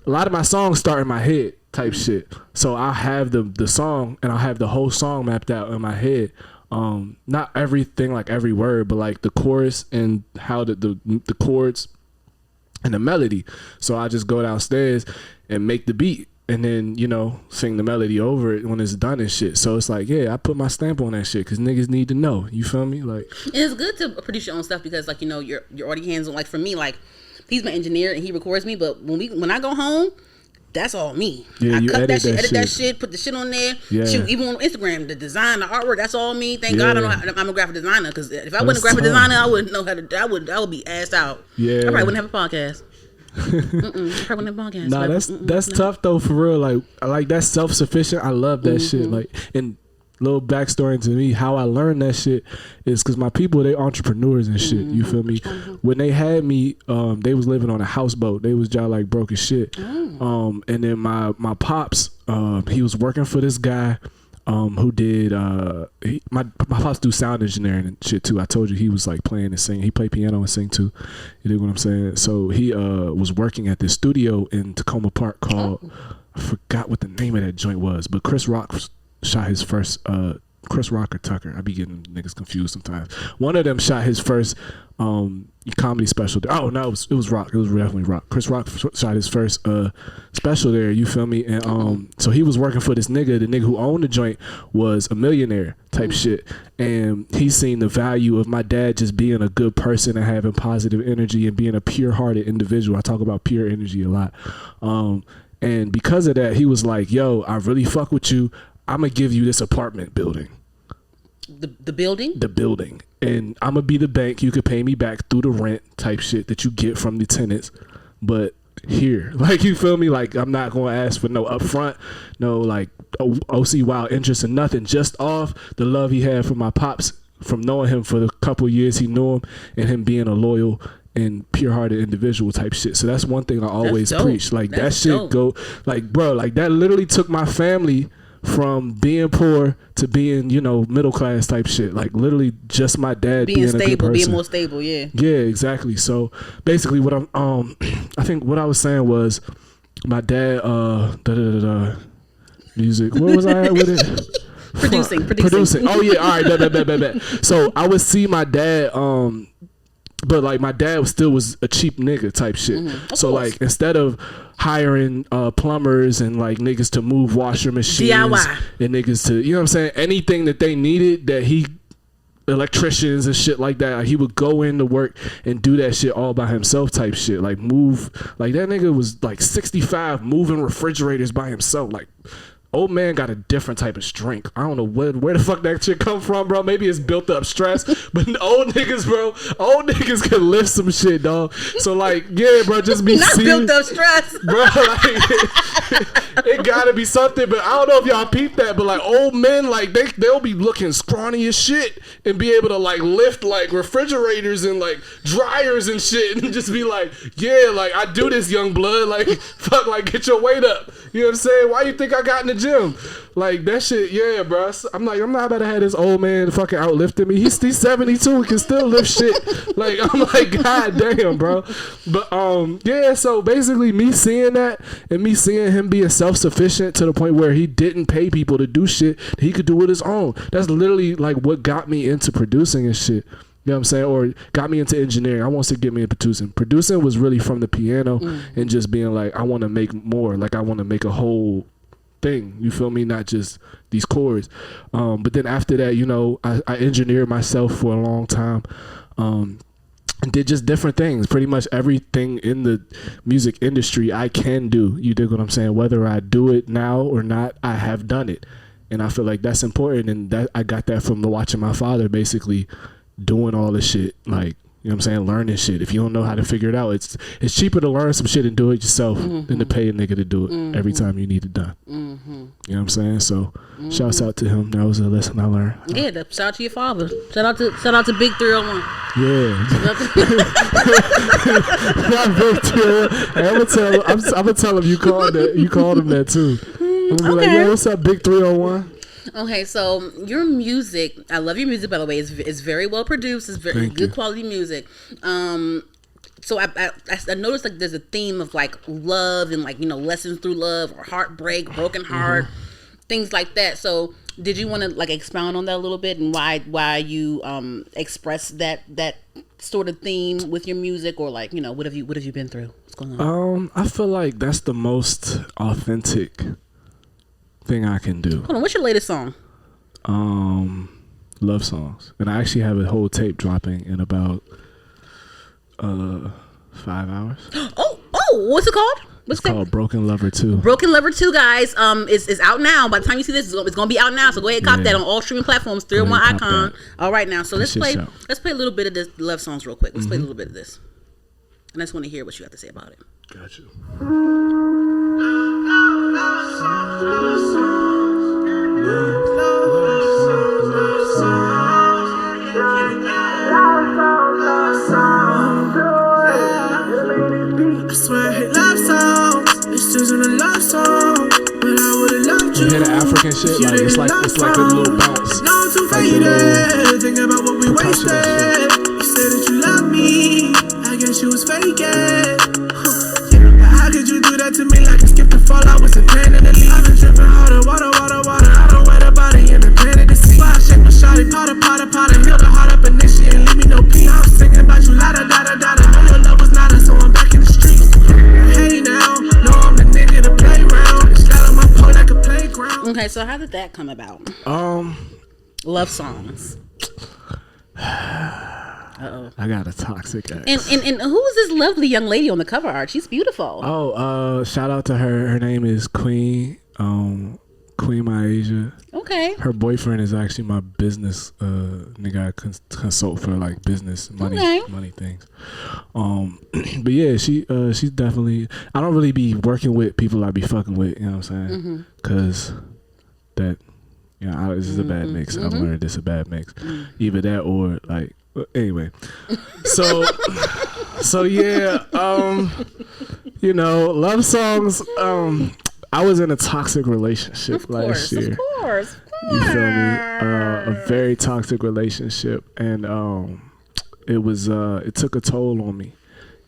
A lot of my songs start in my head type shit. So I'll have the song and I'll have the whole song mapped out in my head. Not everything, like every word, but like the chorus and how the chords and the melody. So I just go downstairs and make the beat and then, you know, sing the melody over it when it's done and shit. So it's like, yeah, I put my stamp on that shit because niggas need to know. You feel me? Like, it's good to produce your own stuff because, like, you know, you're already hands on. Like, for me, like, he's my engineer and he records me, but when I go home, that's all me. Yeah, I cut edit that shit, put the shit on there. Yeah. Shoot, even on Instagram, the design, the artwork, that's all me. Thank God I'm a graphic designer, because if I wasn't a graphic designer, I wouldn't know how to. I would be assed out. Yeah, I probably wouldn't have a podcast. I probably wouldn't have a podcast. Nah, that's tough though, for real. Like that's self-sufficient. I love that shit. Like, and little backstory into me, how I learned that shit is because my people, they entrepreneurs and shit. You feel me? When they had me, they was living on a houseboat. They was just like broke as shit. And then my pops, he was working for this guy who did my pops do sound engineering and shit too. I told you he was like playing and singing. He played piano and sing too. You know what I'm saying? So he was working at this studio in Tacoma Park called, I forgot what the name of that joint was, but Chris Rock shot his first Chris Rock or Tucker. I be getting niggas confused sometimes. One of them shot his first comedy special there. Oh no, it was Rock. It was definitely Rock. Chris Rock shot his first special there. You feel me? And so he was working for this nigga. The nigga who owned the joint was a millionaire type shit, and he seen the value of my dad just being a good person and having positive energy and being a pure-hearted individual. I talk about pure energy a lot. And because of that, he was like, "Yo, I really fuck with you. I'm gonna give you this apartment building." The building? The building. And I'm gonna be the bank. You could pay me back through the rent type shit that you get from the tenants. But here, like, you feel me? Like, I'm not gonna ask for no upfront, no like OC wild interest or nothing. Just off the love he had for my pops from knowing him for the couple years he knew him, and him being a loyal and pure-hearted individual type shit. So that's one thing I always preach. Like, that shit go, like, bro, like, that literally took my family from being poor to being, you know, middle class type shit. Like literally just my dad being stable, a good person. being more stable. Yeah. Yeah, exactly. So basically, what I'm I think what I was saying was my dad music. Where was I at with it? Producing. Oh yeah, all right, bet. So I would see my dad, but like my dad still was a cheap nigga type shit. So like instead of hiring plumbers and like niggas to move washer machines DIY. and niggas to, you know what I'm saying, anything that they needed that he electricians and shit like that, like he would go into work and do that shit all by himself type shit. Like move, like that nigga was like 65 moving refrigerators by himself. Like old man got a different type of strength. I don't know where the fuck that shit come from, bro. Maybe it's built up stress, but old niggas can lift some shit, dog. So like, yeah, bro, just be not built up stress, bro. Like, it gotta be something. But I don't know if y'all peep that, but like old men, like they'll be looking scrawny as shit and be able to like lift like refrigerators and like dryers and shit, and just be like, yeah, like I do this, young blood. Like fuck, like get your weight up. You know what I'm saying? Why you think I got in the gym? Like that shit, yeah, bro. I'm not about to have this old man fucking outlifting me. He's 72 and can still lift shit. Like I'm like, god damn, bro. But yeah. So basically, me seeing that and me seeing him being self-sufficient to the point where he didn't pay people to do shit that he could do with his own. That's literally like what got me into producing and shit. You know what I'm saying? Or got me into engineering. I won't say get me into producing. Producing was really from the piano and just being like, I want to make more. Like I want to make a whole thing. You feel me? Not just these chords. But then after that, you know, I engineered myself for a long time. And did just different things. Pretty much everything in the music industry I can do. You dig what I'm saying? Whether I do it now or not, I have done it. And I feel like that's important. And that I got that from watching my father basically doing all this shit, like, you know what I'm saying, learning shit. If you don't know how to figure it out, it's cheaper to learn some shit and do it yourself than to pay a nigga to do it every time you need it done. You know what I'm saying? So shouts out to him. That was a lesson I learned. Yeah, shout out to your father. Shout out to Big 301. Yeah. Not Big 301. I'm gonna tell him you called him that too. I'm gonna be like, yo, what's up, Big 301? Okay, so your music, I love your music, by the way. It's very well produced. It's very good quality music. So I noticed like there's a theme of like love and like, you know, lessons through love or heartbreak, broken heart, things like that. So did you want to like expound on that a little bit and why you express that sort of theme with your music, or like, you know, what have you been through? What's going on? I feel like that's the most authentic thing I can do. Hold on, what's your latest song? Love songs, and I actually have a whole tape dropping in about 5 hours. Oh, what's it called? It's called Broken Lover 2. Broken Lover 2, guys. Is out now. By the time you see this, it's gonna be out now. So go ahead and cop that on all streaming platforms. 301 Icon. All right, now. So let's play a little bit of this love songs real quick. Let's play a little bit of this, and I just want to hear what you have to say about it. Got you. I swear I hate love songs. This isn't a love song, but I would've loved you. You hear the African shit? Like it's like a little bounce. No, I'm too faded. Think about what we wasted. You said that you love me. I guess you was faking. How could you do that to me? Like I skipped the fall. I was a pain in the leave. I've been tripping harder, water. I don't wear the body in the pan of the sea. Why I shake my shawty, potter. Heal the heart up and then she ain't leave me no peace. I was singing about you, la da da da da. Know your love was not us, so I'm back in the streets. Hey now, know I'm the nigga to play around. It's got on my pole like a playground. Okay, so how did that come about? Love songs. I got a toxic ex. And who is this lovely young lady on the cover art? She's beautiful. Shout out to her. Her name is Queen Myasia. Okay. Her boyfriend is actually my business nigga. I consult for like business money things. But yeah, she's definitely. I don't really be working with people I be fucking with. You know what I'm saying? Because that, you know, this is a bad mix. I've learned this is a bad mix. Either that or like. Anyway, so yeah, you know, love songs. I was in a toxic relationship last year. Of course. You feel me? A very toxic relationship, and it was it took a toll on me.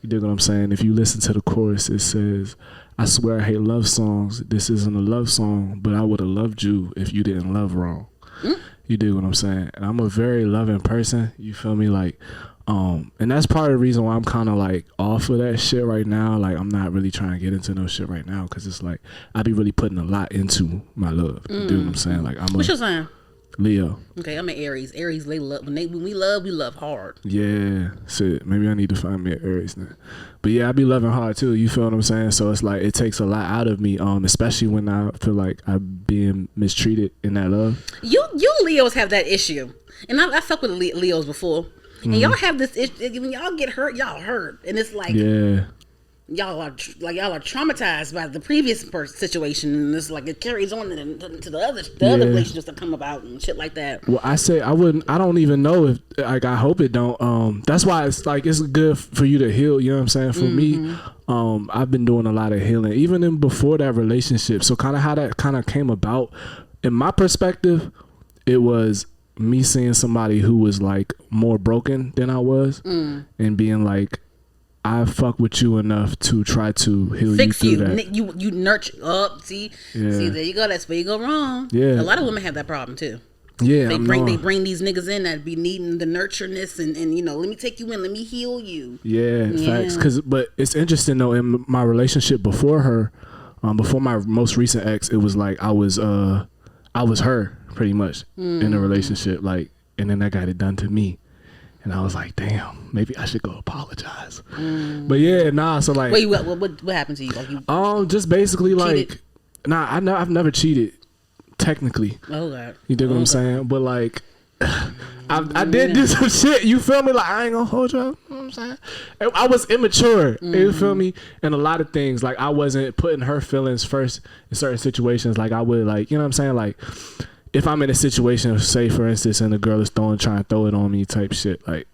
You dig what I'm saying? If you listen to the chorus, it says, "I swear I hate love songs. This isn't a love song, but I would have loved you if you didn't love wrong." You dig what I'm saying? And I'm a very loving person. You feel me? Like, and that's part of the reason why I'm kind of like off of that shit right now. Like, I'm not really trying to get into no shit right now because it's like I be really putting a lot into my love. You dig what I'm saying? Like, What's your sign? Leo. Okay, I'm an Aries. Aries, they love when we love hard. Yeah, shit. Maybe I need to find me an Aries now. But yeah, I be loving hard too. You feel what I'm saying? So it's like it takes a lot out of me, especially when I feel like I'm being mistreated in that love. You Leos have that issue, and I fuck with Leos before, and y'all have this issue. When y'all get hurt, y'all hurt, and it's like y'all are traumatized by the previous situation, and it's like it carries on to the other relationships that come about and shit like that. Well, I say I don't even know if, like, I hope it don't. That's why it's like it's good for you to heal. You know what I'm saying? For me, I've been doing a lot of healing, even before that relationship. So kind of how that kind of came about, in my perspective, it was me seeing somebody who was like more broken than I was, and being like, I fuck with you enough to try to heal Fix you through that. You nurture up. See, there you go. That's where you go wrong. Yeah, a lot of women have that problem too. Yeah, they bring these niggas in that be needing the nurtureness and let me take you in, let me heal you. Yeah. Facts. But it's interesting though. In my relationship before her, before my most recent ex, it was like I was her pretty much in a relationship, like, and then that got it done to me. And I was like, damn, maybe I should go apologize. But yeah, nah. So like, wait, what happened to you? Like you just basically cheated? Like, I've never cheated, technically. Oh God. You dig what I'm saying? But like, I did do some shit. You feel me? Like, I ain't gonna hold you. You know what I'm saying? I was immature. You feel me? And a lot of things, like I wasn't putting her feelings first in certain situations. Like I would, like, you know what I'm saying? Like, if I'm in a situation, say for instance, and the girl is trying to throw it on me type shit, like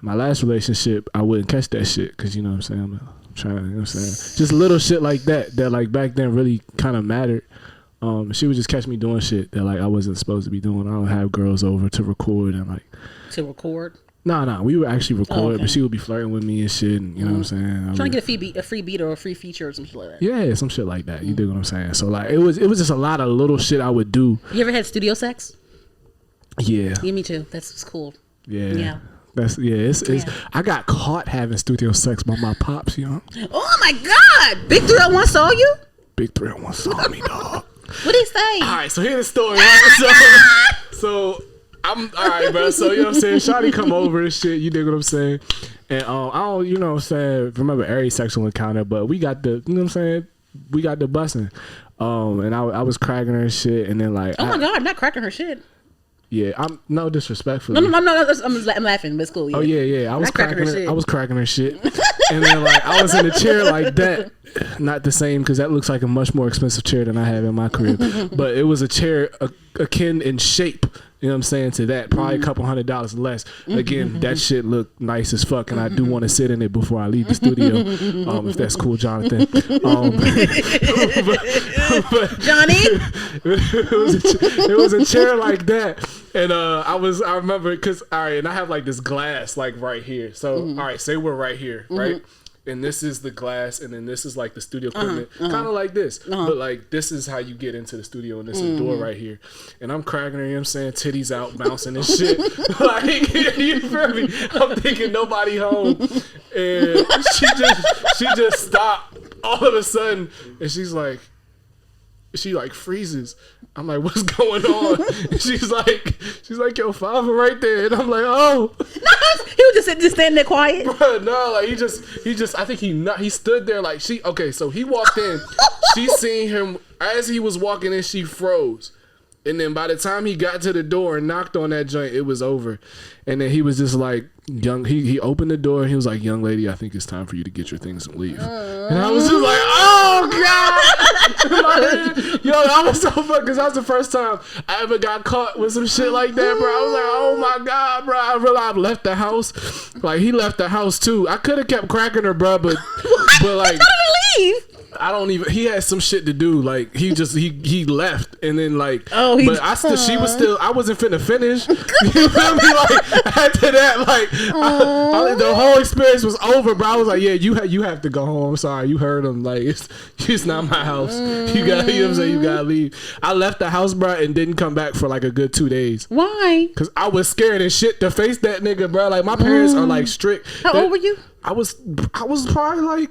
my last relationship, I wouldn't catch that shit because, you know what I'm saying, I'm trying, you know what I'm saying, just little shit like that like back then really kind of mattered. She would just catch me doing shit that like I wasn't supposed to be doing. I don't have girls over to record and like. To record? No, we would actually record, but she would be flirting with me and shit, and you know what I'm saying. Trying to get a free beat or a free feature or some shit like that. Yeah, some shit like that. You dig what I'm saying? So like, it was just a lot of little shit I would do. You ever had studio sex? Yeah. Yeah, me too. That's cool. Yeah. It's I got caught having studio sex by my pops, you know. Oh my God! Big 301 saw you? Big 301 saw me, dog. What'd he say? All right, so here's the story, right? So I'm all right, bro. So you know what I'm saying? Shawty come over and shit. You dig what I'm saying? And I don't, you know what I'm saying, remember every sexual encounter, but we got the, you know what I'm saying? We got the busting. And I was cracking her shit, and then like, oh my God, not cracking her shit. Yeah, I'm no disrespectfully. No, I'm laughing, but it's cool. Yeah. Oh yeah. I was cracking her shit. And then like I was in a chair like that. Not the same, because that looks like a much more expensive chair than I have in my crib. But it was a chair akin in shape, you know what I'm saying, to that. Probably a couple $100 less. Again, that shit looked nice as fuck, and I do want to sit in it before I leave the studio. If that's cool, Jonathan. But Johnny? it was a chair like that. And I remember, because, all right, and I have like this glass like right here. So, all right, say we're right here, right? And this is the glass, and then this is like the studio equipment, kind of like this. But like this is how you get into the studio, and this is the door right here. And I'm cracking her, you know what I'm saying, titties out, bouncing and shit. Like, you feel me? I'm thinking nobody home, and she just stopped all of a sudden, and she like freezes. I'm like, what's going on? And she's like, yo, father right there. And I'm like, oh. He was just standing there quiet. Bruh, no, like he just, I think he stood there like so he walked in. She seen him as he was walking in, she froze. And then by the time he got to the door and knocked on that joint, it was over. And then he was just like, he opened the door and he was like, young lady, I think it's time for you to get your things and leave. And I was just like, oh God. Yo, I was so fucked, because that was the first time I ever got caught with some shit like that, bro. I was like, oh my God, bro. I realized I left the house. Like, he left the house too. I could have kept cracking her, bro, but like, he told her to leave. I don't even. He had some shit to do. Like he left, and then like. Oh, but I still. She was still. I wasn't finna finish. You feel me? Like after that, like the whole experience was over. Bro, I was like, yeah, you have to go home. I'm sorry, you heard him. Like it's not my house. You got. You know what I'm saying? You gotta leave. I left the house, bro, and didn't come back for like a good 2 days. Why? Cause I was scared as shit to face that nigga, bro. Like my parents are like strict. How old were you? I was probably like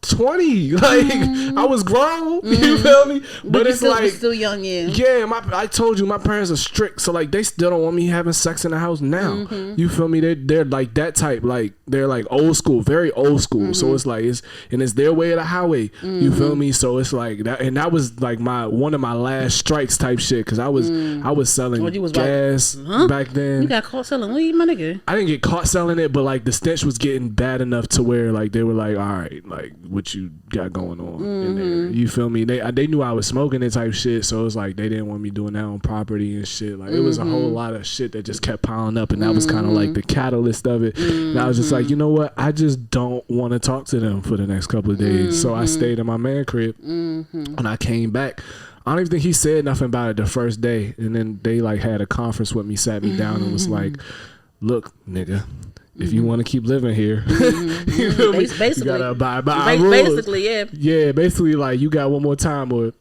20. Like I was grown. You feel me? But it's like still young, yeah. Yeah, I told you my parents are strict, so like they still don't want me having sex in the house now. You feel me? They're like that type. Like they're like old school, very old school. So it's like it's their way of the highway. You feel me? So it's like that, and that was like one of my last strikes type shit. Cause I was selling gas back then. You got caught selling weed, my nigga? I didn't get caught selling it, but like the stench was getting bad enough to where like they were like, all right, like what you got going on in there? You feel me? They knew I was smoking it type shit, so it was like they didn't want me doing that on property and shit. Like it was a whole lot of shit that just kept piling up, and that was kind of like the catalyst of it. And I was just like, you know what? I just don't want to talk to them for the next couple of days. So I stayed in my man crib. When I came back, I don't even think he said nothing about it the first day, and then they like had a conference with me, sat me down, and was like, look, nigga, if you want to keep living here, you feel me? You gotta abide by our rules. Basically, yeah. Yeah, basically, like, you got one more time or...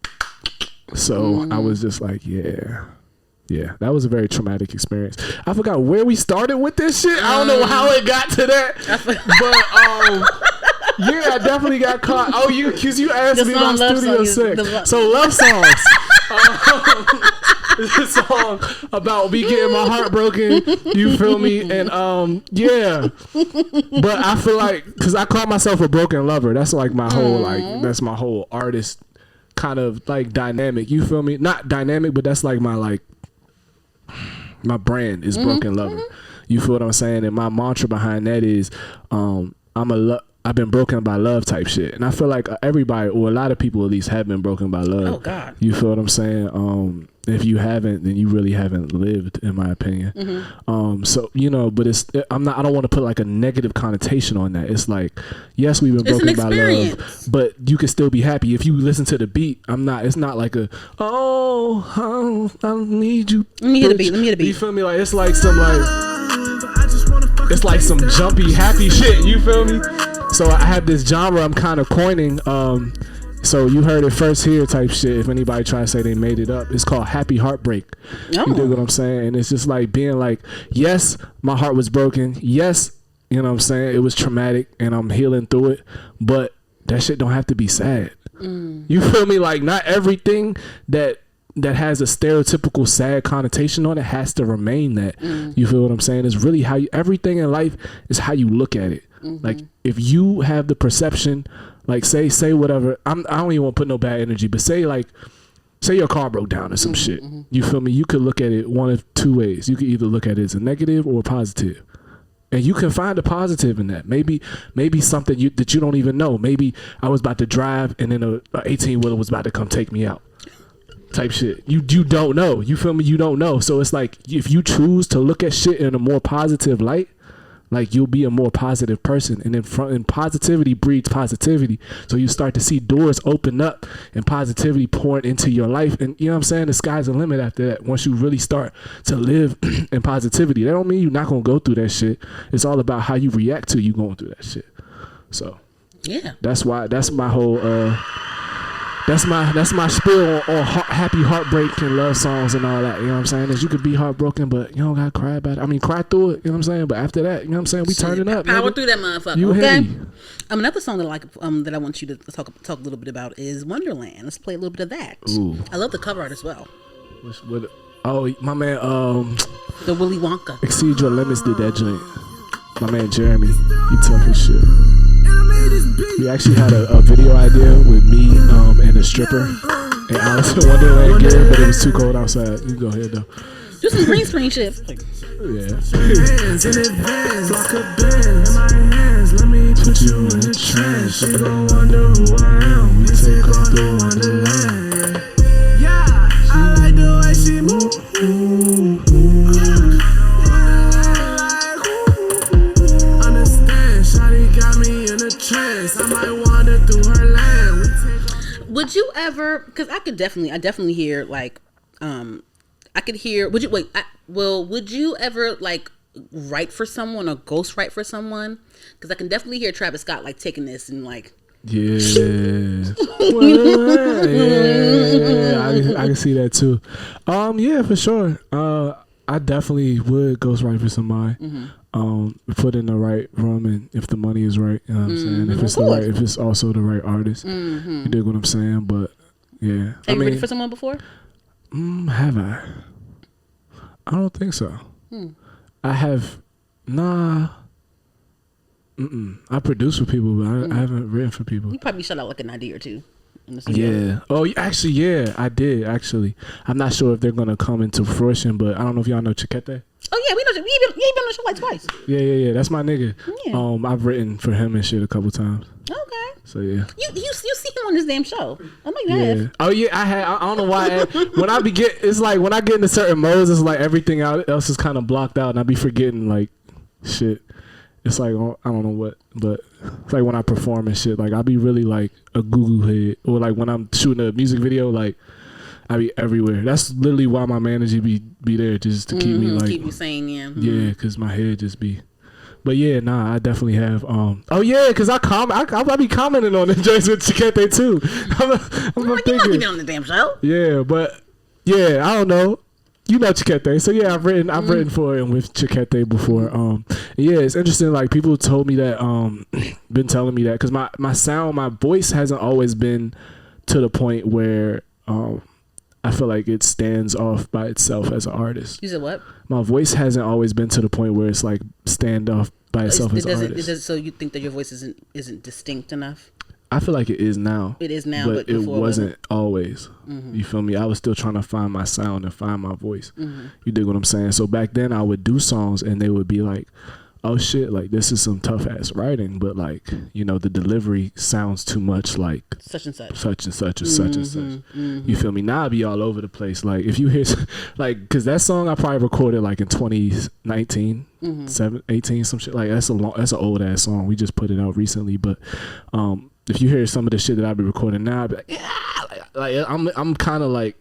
So I was just like, yeah, that was a very traumatic experience. I forgot where we started with this shit. I don't know how it got to that. But, yeah, I definitely got caught. Oh, because you asked me about Studio 6. So, love songs. It's a song about me getting my heart broken. You feel me? And yeah. But I feel like, because I call myself a broken lover. That's like my whole that's my whole artist kind of like dynamic. You feel me? Not dynamic, but that's like my brand is broken lover. You feel what I'm saying? And my mantra behind that is I've been broken by love type shit. And I feel like everybody, or a lot of people at least, have been broken by love. Oh, God. You feel what I'm saying? If you haven't, then you really haven't lived, in my opinion. So, you know, but I don't want to put like a negative connotation on that. It's like, yes, we've been broken by love, but you can still be happy. If you listen to the beat, it's not like I need you. Let me hear the beat. You feel me? Like, it's like some jumpy, happy shit. You feel me? So I have this genre I'm kind of coining. So you heard it first here type shit. If anybody try to say they made it up, it's called Happy Heartbreak. You dig what I'm saying? And it's just like being like, yes, my heart was broken. Yes, you know what I'm saying? It was traumatic and I'm healing through it. But that shit don't have to be sad. You feel me? Like not everything that has a stereotypical sad connotation on it has to remain that. You feel what I'm saying? It's really everything in life is how you look at it. Like if you have the perception, like say whatever, I don't even want to put no bad energy, but say your car broke down or some shit. You feel me? You could look at it one of two ways. You could either look at it as a negative or a positive. And you can find a positive in that. Maybe something that you don't even know. Maybe I was about to drive and then a 18-wheeler was about to come take me out. Type shit. You don't know. You feel me? You don't know. So it's like if you choose to look at shit in a more positive light, like you'll be a more positive person, and then positivity breeds positivity. So you start to see doors open up and positivity pouring into your life, and you know what I'm saying? The sky's the limit after that. Once you really start to live in positivity, that don't mean you're not gonna go through that shit. It's all about how you react to you going through that shit. So yeah, that's my whole. That's my spiel on happy heartbreak and love songs and all that. You know what I'm saying? Is you could be heartbroken, but you don't gotta cry about it. I mean, cry through it. You know what I'm saying? But after that, you know what I'm saying? We turn it up. Power through that motherfucker. You okay. Heavy. Another song that I like that I want you to talk a little bit about is Wonderland. Let's play a little bit of that. Ooh. I love the cover art as well. My man. The Willy Wonka. Exceed Your Limits did that joint. My man Jeremy, he tough as shit. We actually had a video idea with me and a stripper and Alice in Wonderland gear, but it was too cold outside. You go ahead though. Do some green screen shit. Yeah. Let me put you in a trance. You gon' wonder who I am. We take off the Wonderland. Yeah, I like the way she move. Understand, shawty got me in a trance. I might wander through her land. We take Would you ever? Because I definitely hear like, I could hear. Would you wait? Would you ever like write for someone or ghost write for someone? Because I can definitely hear Travis Scott like taking this and like. Yeah. I can see that too. Yeah, for sure. I definitely would ghostwrite for somebody. Put in the right room, and if the money is right, you know what I'm saying. If it's if it's also the right artist, you dig what I'm saying. But yeah, Have you written for someone before? Have I? I don't think so. I have. Nah. I produce for people, but I haven't written for people. You probably shot out like an idea or two. Yeah. Oh, actually, yeah, I did. Actually, I'm not sure if they're gonna come into fruition, but I don't know if y'all know Chiquete. Oh yeah, we know. You've been on the show like twice. Yeah. That's my nigga. Yeah. I've written for him and shit a couple times. Okay. So yeah. You see him on this damn show. I'm like, yeah. Oh yeah, I don't know why. When I it's like when I get into certain modes, it's like everything else is kind of blocked out, and I be forgetting like shit. It's like, I don't know what, but it's like when I perform and shit, like I be really like a goo head, or like when I'm shooting a music video, like I be everywhere. That's literally why my manager be there, just to keep me like, keep you sane, yeah. Yeah, cause my head just be. But yeah, nah, I definitely have. Oh yeah, cause I be commenting on the joints with Chiquete too. I'm like, you might be on the damn show. Yeah, but yeah, I don't know. You know Chiquete, so yeah, I've written for him with Chiquete before. Yeah, it's interesting. Like people told me that, been telling me that, because my sound, my voice hasn't always been to the point where I feel like it stands off by itself as an artist. You said what? My voice hasn't always been to the point where it's like stand off by itself as an artist. So you think that your voice isn't distinct enough? I feel like it is now. It is now, but it wasn't always. You feel me? I was still trying to find my sound and find my voice. You dig what I'm saying? So back then I would do songs and they would be like, oh shit, like this is some tough ass writing, but like, you know, the delivery sounds too much like such and such, such and such, or such and such. You feel me? Now I be all over the place. Like if you hear, like, cause that song I probably recorded like in 2019, 18, some shit. Like that's an old ass song. We just put it out recently, but if you hear some of the shit that I be recording now, I be like, yeah, like I'm kind of like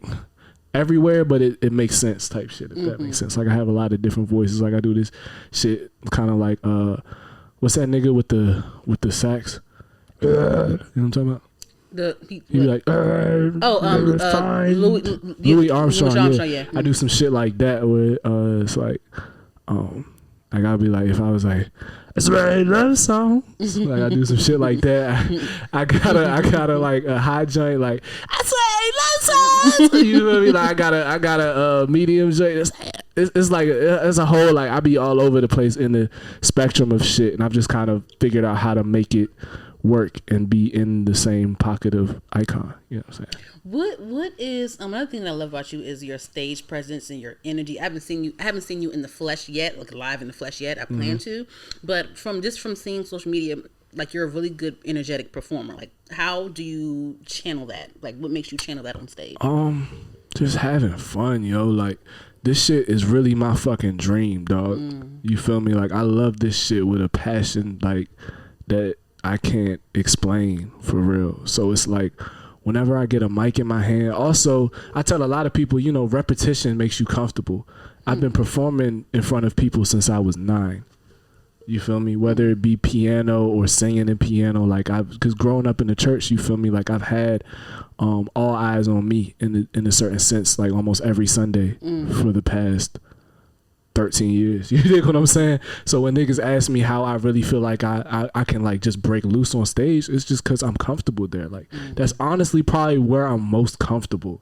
everywhere, but it makes sense type shit, if that makes sense. Like I have a lot of different voices. Like I do this shit kind of like what's that nigga with the sax? You know what I'm talking about? He be like, Louis Armstrong. Yeah. I do some shit like that where it's like I'll be like, if I was like, it's a very love song, like I do some shit like that. I gotta like a high joint, like I swear love songs. You know what I mean? Like I got a medium joint. It's like as a whole, like I be all over the place in the spectrum of shit, and I've just kind of figured out how to make it work and be in the same pocket of icon. You know what I'm saying? What is another thing that I love about you is your stage presence and your energy. I haven't seen you in the flesh yet, like live in the flesh yet. I plan to, but from seeing social media, like you're a really good energetic performer. Like how do you channel that? Like what makes you channel that on stage? Just having fun, yo. Like this shit is really my fucking dream, dog. You feel me? Like I love this shit with a passion like that I can't explain for real. So it's like whenever I get a mic in my hand, also I tell a lot of people, you know, repetition makes you comfortable. I've been performing in front of people since I was 9. You feel me? Whether it be piano or singing in piano, like because growing up in the church, you feel me? Like I've had all eyes on me in a certain sense, like almost every Sunday for the past 13 years. You dig what I'm saying? So when niggas ask me how I really feel like I can like just break loose on stage, it's just because I'm comfortable there. Like that's honestly probably where I'm most comfortable.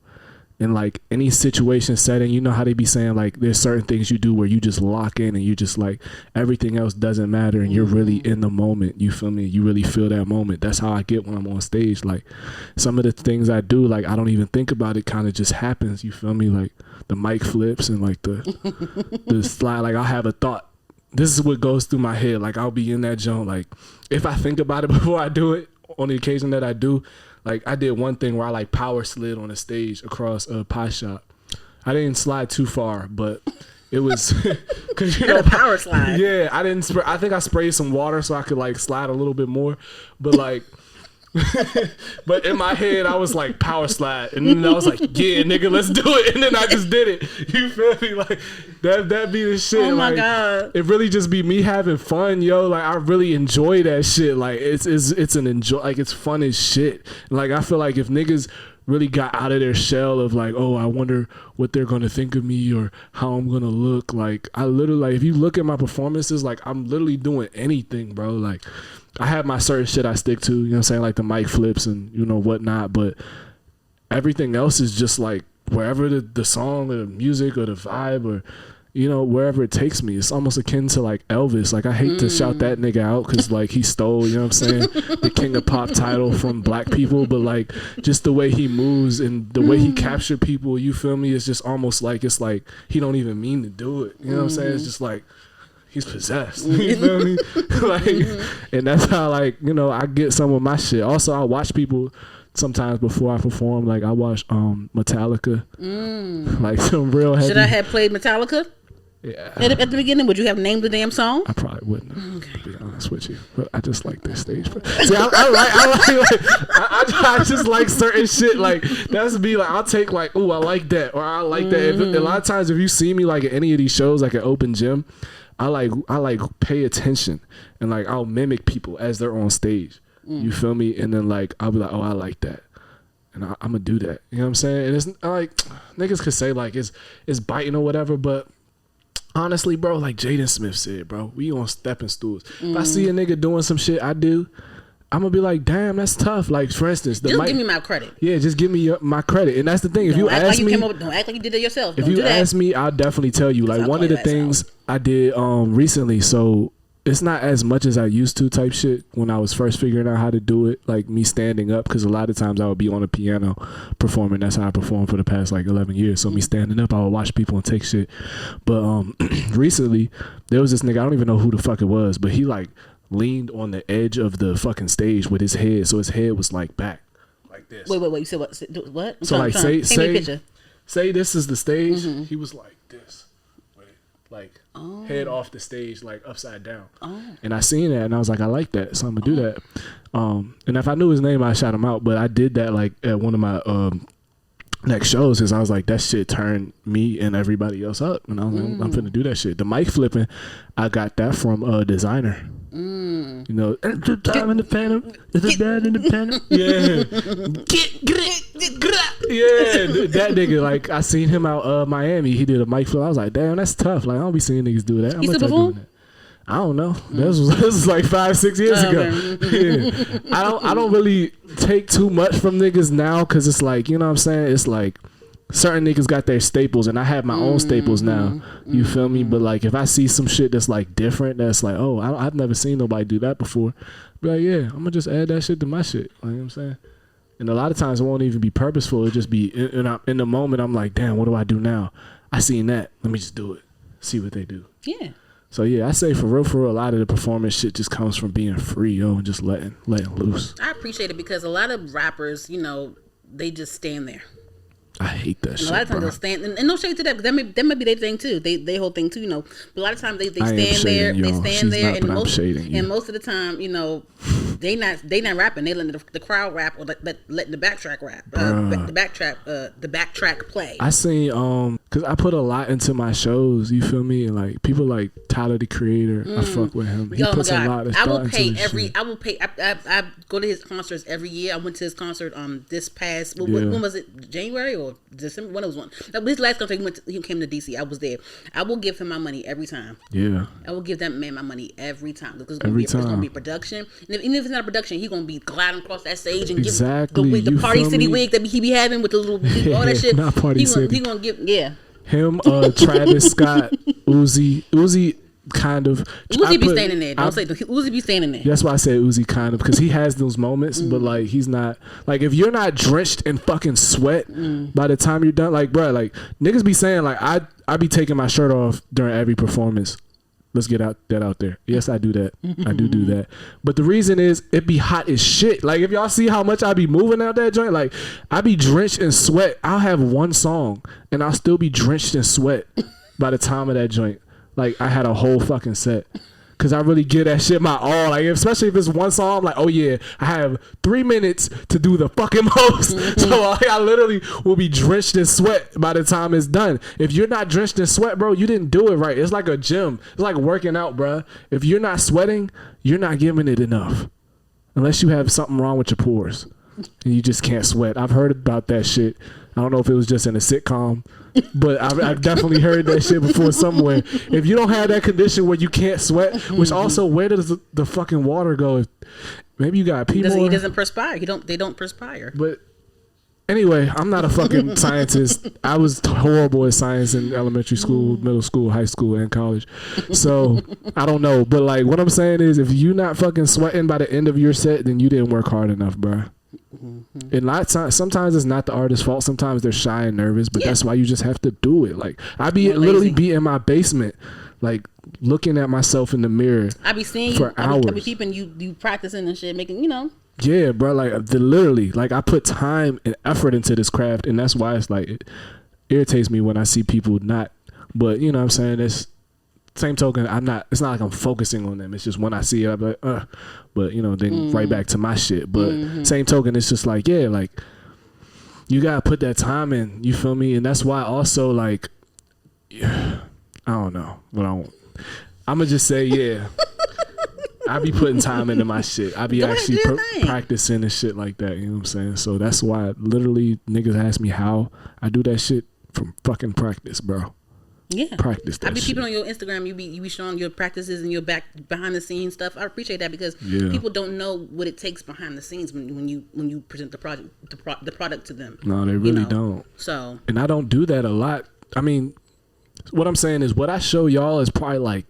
In like any situation setting, you know how they be saying like there's certain things you do where you just lock in and you just like everything else doesn't matter and you're really in the moment. You feel me? You really feel that moment. That's how I get when I'm on stage. Like some of the things I do, like I don't even think about it, kind of just happens. You feel me? Like the mic flips and like the slide. Like I'll have a thought. This is what goes through my head. Like I'll be in that zone. Like if I think about it before I do it, on the occasion that I do. Like I did one thing where I like power slid on a stage across a pie shop. I didn't slide too far, but it was because you know a power slide. Yeah, I didn't. I think I sprayed some water so I could like slide a little bit more. But like But in my head, I was like, power slide. And then I was like, yeah, nigga, let's do it. And then I just did it. You feel me? Like, that be the shit. Oh my like, God. It really just be me having fun, yo. Like, I really enjoy that shit. Like, it's an enjoy. Like, it's fun as shit. Like, I feel like if niggas really got out of their shell of like, oh, I wonder what they're gonna think of me or how I'm gonna look. Like, I literally, like, if you look at my performances, like, I'm literally doing anything, bro. Like, I have my certain shit I stick to, you know what I'm saying, like the mic flips and, you know, whatnot, but everything else is just like wherever the song or the music or the vibe or, you know, wherever it takes me. It's almost akin to like Elvis. Like, I hate to shout that nigga out because like he stole, you know what I'm saying, the King of Pop title from black people, but like just the way he moves and the way he captured people, you feel me, it's just almost like, it's like he don't even mean to do it, you know what I'm saying? It's just like he's possessed. You feel me? Like, and that's how, like, you know, I get some of my shit. Also, I watch people sometimes before I perform. Like, I watch Metallica. Like, some real heavy. Should I have played Metallica? Yeah. At the beginning, would you have named the damn song? I probably wouldn't, Okay. to be honest with you. But I just like this stage. See, I just like certain shit. Like, that's me. Like, I'll take like, ooh, I like that, or I like that. A lot of times, if you see me like at any of these shows, like at open gym, I like pay attention and like I'll mimic people as they're on stage. You feel me? And then like I'll be like, oh, I like that, and I'm gonna do that. You know what I'm saying? And it's like niggas could say like it's biting or whatever, but honestly, bro, like Jaden Smith said, bro, we on stepping stools. If I see a nigga doing some shit I do, I'm gonna be like, damn, that's tough. Like, for instance, Just give me my credit. Yeah, just give me my credit. And that's the thing. If you ask me, don't act like you did it yourself. If you ask me, I'll definitely tell you. Like, one of the things I did recently, so it's not as much as I used to type shit when I was first figuring out how to do it, like me standing up, because a lot of times I would be on a piano performing. That's how I performed for the past like 11 years. So me standing up, I would watch people and take shit. But recently, there was this nigga, I don't even know who the fuck it was, but he like leaned on the edge of the fucking stage with his head, so his head was like back, like this. Wait, you said what? What? So like, say this is the stage. Mm-hmm. He was like this, like head off the stage, like upside down. And I seen that, and I was like, I like that, so I'm gonna do that. And if I knew his name, I'd shout him out. But I did that like at one of my next shows, because I was like, that shit turned me and everybody else up, and I was like, I'm finna do that shit. The mic flipping, I got that from a designer. You know, time in the phantom, is it bad in the phantom? Yeah, yeah, that nigga. Like, I seen him out Miami. He did a mic flip. I was like, damn, that's tough. Like, I don't be seeing niggas do that. He still perform? I don't know. This was like 5-6 years ago. Yeah. I don't really take too much from niggas now, because it's like, you know what I'm saying? It's like certain niggas got their staples, and I have my own staples now. You feel me? But like, if I see some shit that's like different, that's like, oh, I've never seen nobody do that before, be like, yeah, I'm gonna just add that shit to my shit. Like, you know what I'm saying? And a lot of times it won't even be purposeful. It'll just be in the moment. I'm like, damn, what do I do now? I seen that. Let me just do it. See what they do. Yeah. So yeah, I say for real, a lot of the performance shit just comes from being free, yo, and just letting loose. I appreciate it, because a lot of rappers, you know, they just stand there. I hate that shit. A lot of times they'll stand, and no shade to that, because that may be their thing too. They whole thing too, you know. But a lot of times they stand there, and most of the time, you know, they not rapping. They letting the crowd rap, or letting the backtrack rap, the backtrack play. I seen because I put a lot into my shows. You feel me? And like people like Tyler the Creator, I fuck with him. He puts a lot of thought into his shit. I will pay. I go to his concerts every year. I went to his concert this past when was it, January or December? When it was one. His last concert, he came to DC. I was there. I will give him my money every time. Yeah. I will give that man my money every time, because it's gonna be production. And even if it's not a production, he's gonna be gliding across that stage and give the Party City wig that he be having with the little all that shit. Not Party City. He gonna give him, Travis Scott, Uzi. Kind of. Uzi be standing there. Don't say Uzi be standing there. That's why I said Uzi kind of, because he has those moments, but like he's not, like, if you're not drenched in fucking sweat by the time you're done, like, bro, like niggas be saying like I be taking my shirt off during every performance. Let's get that out there. Yes, I do that. I do that. But the reason is it be hot as shit. Like, if y'all see how much I be moving out that joint, like I be drenched in sweat. I'll have one song and I'll still be drenched in sweat by the time of that joint. Like, I had a whole fucking set. because I really give that shit my all. Like, especially if it's one song, I'm like, oh yeah, I have 3 minutes to do the fucking most. So I literally will be drenched in sweat by the time it's done. If you're not drenched in sweat, bro, you didn't do it right. It's like a gym. It's like working out, bro. If you're not sweating, you're not giving it enough. Unless you have something wrong with your pores and you just can't sweat. I've heard about that shit. I don't know if it was just in a sitcom, but I've definitely heard that shit before somewhere. If you don't have that condition where you can't sweat, which also, where does the fucking water go? If maybe you got pee more. He doesn't perspire. They don't perspire. But anyway, I'm not a fucking scientist. I was horrible at science in elementary school, middle school, high school, and college. So I don't know. But like, what I'm saying is, if you're not fucking sweating by the end of your set, then you didn't work hard enough, bro. And sometimes it's not the artist's fault. Sometimes they're shy and nervous, but that's why you just have to do it. Like, literally be in my basement, like looking at myself in the mirror. I be seeing for you. hours. I be peeping you practicing and shit, making Yeah, bro. Like, literally, like, I put time and effort into this craft, and that's why it's like it irritates me when I see people not. But you know what I'm saying? It's same token. It's not like I'm focusing on them. It's just when I see it, I'm like, but you know, then right back to my shit. But same token, it's just like, yeah, like you gotta put that time in. You feel me? And that's why also, like, I don't know, but I'm gonna just say, yeah. I be putting time into my shit. I be actually practicing and shit like that. You know what I'm saying? So that's why literally niggas ask me how I do that shit from fucking practice, bro. Yeah, practice that. I be shit. peeping on your Instagram. You be showing your practices and your behind the scenes stuff. I appreciate that because people don't know what it takes behind the scenes when you present the product to them. No, they really don't. So, and I don't do that a lot. I mean, what I'm saying is what I show y'all is probably like,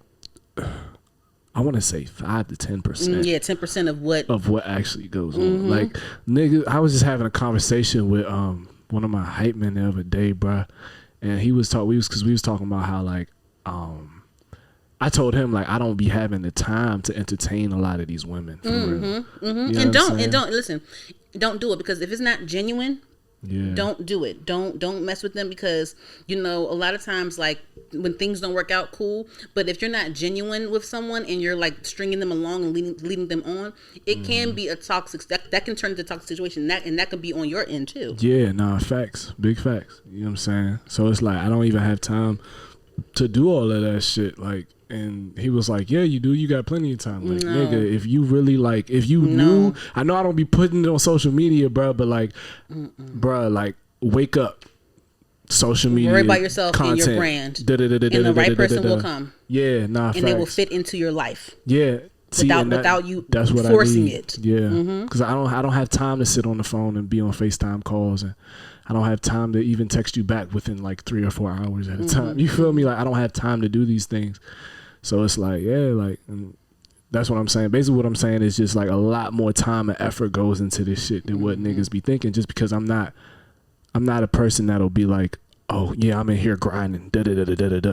I want to say 5 to 10%. Yeah, 10% of what actually goes on. Like, nigga, I was just having a conversation with one of my hype men the other day, bruh. And he was talking, we was talking about how, like, I told him, like, I don't be having the time to entertain a lot of these women. For real. You know and don't listen, don't do it, because if it's not genuine, don't do it. Don't mess with them, because a lot of times, like, when things don't work out, cool, but if you're not genuine with someone and you're like stringing them along and leading them on, it can be a toxic that can turn into a toxic situation, and that can be on your end too. Yeah, nah, facts, big facts. You know what I'm saying? So it's like I don't even have time to do all of that shit. Like, and he was like, yeah, you do. You got plenty of time. Like, nigga, if you really like, if you knew, I know I don't be putting it on social media, bro, but like, bro, like, wake up. Social media, worry about yourself content, and your brand, and the right person will come. Yeah, nah, and they will fit into your life. Yeah, without you that's what forcing I need. it. Yeah, because I don't have time to sit on the phone and be on FaceTime calls, and I don't have time to even text you back within like 3 or 4 hours at a time. You feel me? Like, I don't have time to do these things. So it's like, yeah, like, that's what I'm saying. Basically, what I'm saying is just like a lot more time and effort goes into this shit than what niggas be thinking. Just because I'm not a person that'll be like, oh yeah, I'm in here grinding, da.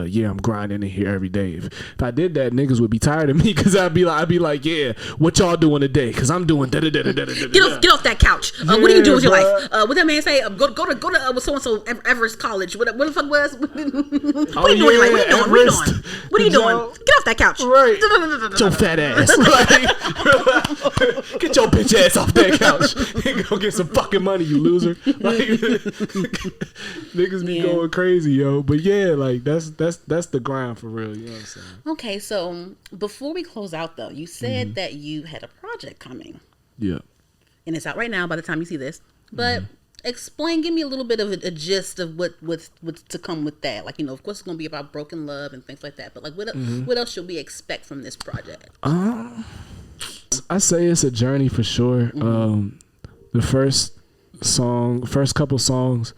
Yeah, I'm grinding in here every day. If I did that, niggas would be tired of me, because I'd be like, yeah, what y'all doing today? Because I'm doing da. Get off that couch. What are you doing with your life? What that man say? Go to so and so Everest College. What the fuck was? What are you doing? Like, what are you doing? Get off that couch. Right. Get your fat ass. Get your bitch ass off that couch. Go get some fucking money, you loser. Like, niggas be going crazy, yo. But yeah, like, that's the grind for real. You know what I'm saying? Okay, so before we close out, though, you said that you had a project coming. Yeah. And it's out right now by the time you see this. But give me a little bit of a gist of what's to come with that. Like, of course it's going to be about broken love and things like that. But like, what else should we expect from this project? I say it's a journey for sure. The first couple songs,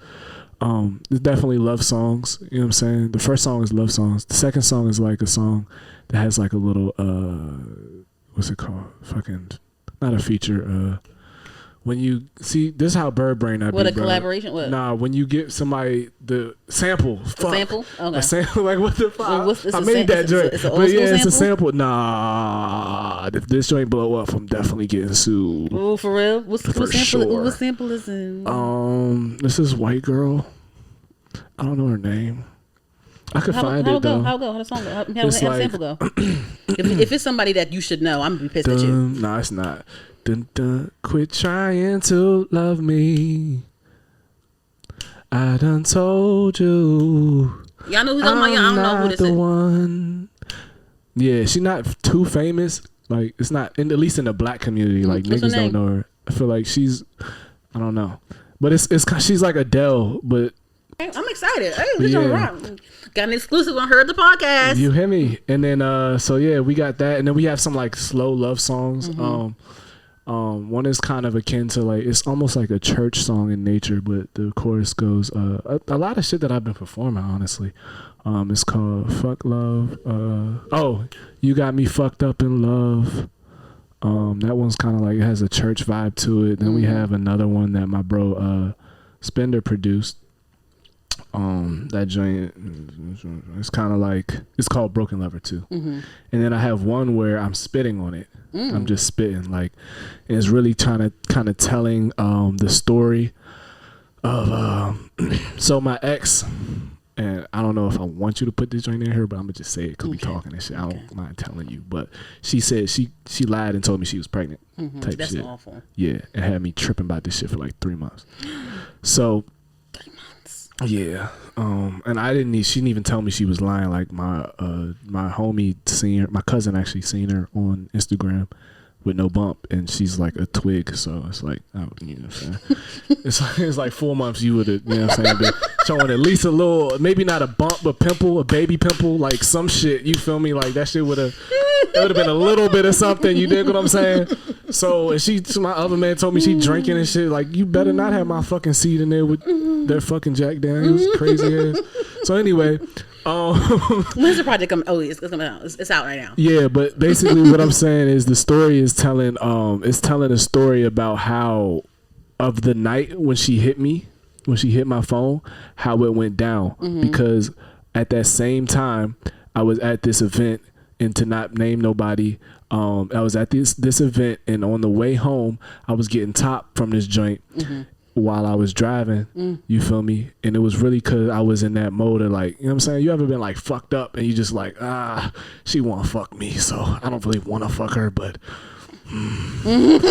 it's definitely love songs. You know what I'm saying? The first song is love songs. The second song is like a song that has like a little what's it called? Fucking not a feature. When you see, this is how bird brain I be. What a collaboration? What? Nah, when you give somebody the sample. Fuck. Sample? Okay. A sample, like, what the fuck? Well, I made that joint. It's an old school it's a sample? sample. Nah, if this joint blow up, I'm definitely getting sued. Oh, for real? What sample? Sure. What sample is in? This is white girl. I don't know her name. I could find it though. How the song go? How the sample go? if it's somebody that you should know, I'm gonna be pissed at you. No, it's not. Dun, dun, quit trying to love me. I done told you. Y'all know who talking about? I don't know who this is. One. Yeah, she's not too famous. Like it's not, at least in the black community. Like niggas don't know her. I feel like I don't know, but it's she's like Adele, but. I'm excited. Hey, this is rock. Got an exclusive on Her the Podcast. You hear me? And then so yeah, we got that, and then we have some like slow love songs. One is kind of akin to like, it's almost like a church song in nature, but the chorus goes a lot of shit that I've been performing, honestly. It's called Fuck Love. You Got Me Fucked Up in Love. That one's kind of like, it has a church vibe to it. Then we have another one that my bro Spender produced. That joint, it's kind of like, it's called Broken Lover too. And then I have one where I'm spitting on it. I'm just spitting, like, and it's really trying to kind of telling the story of so my ex, and I don't know if I want you to put this joint in here, but I'm gonna just say it because we talking and shit. I don't mind telling you, but she said she lied and told me she was pregnant. Type That's shit. Awful. Yeah, it had me tripping about this shit for like 3 months. So 3 months. Yeah. And she didn't even tell me she was lying. Like my homie seen her, my cousin actually seen her on Instagram with no bump, and she's like a twig, so it's like, you know what I'm saying? it's like 4 months you would have, you know what I'm saying, been showing at least a little, maybe not a bump, but pimple, a baby pimple, like some shit, you feel me? Like that shit would have been a little bit of something, you dig what I'm saying? So, and my other man told me she drinking and shit, like, you better not have my fucking seed in there with that fucking Jack Daniels, crazy ass. So anyway, when's the project coming? Oh, it's coming out. It's out right now. Yeah, but basically what I'm saying is the story is telling a story about how, of the night when she hit my phone, how it went down. Because at that same time I was at this event, and to not name nobody, I was at this event, and on the way home I was getting top from this joint while I was driving, you feel me? And it was really because I was in that mode of like, you know what I'm saying? You ever been like fucked up and you just like, she wanna fuck me, so I don't really wanna fuck her, but like,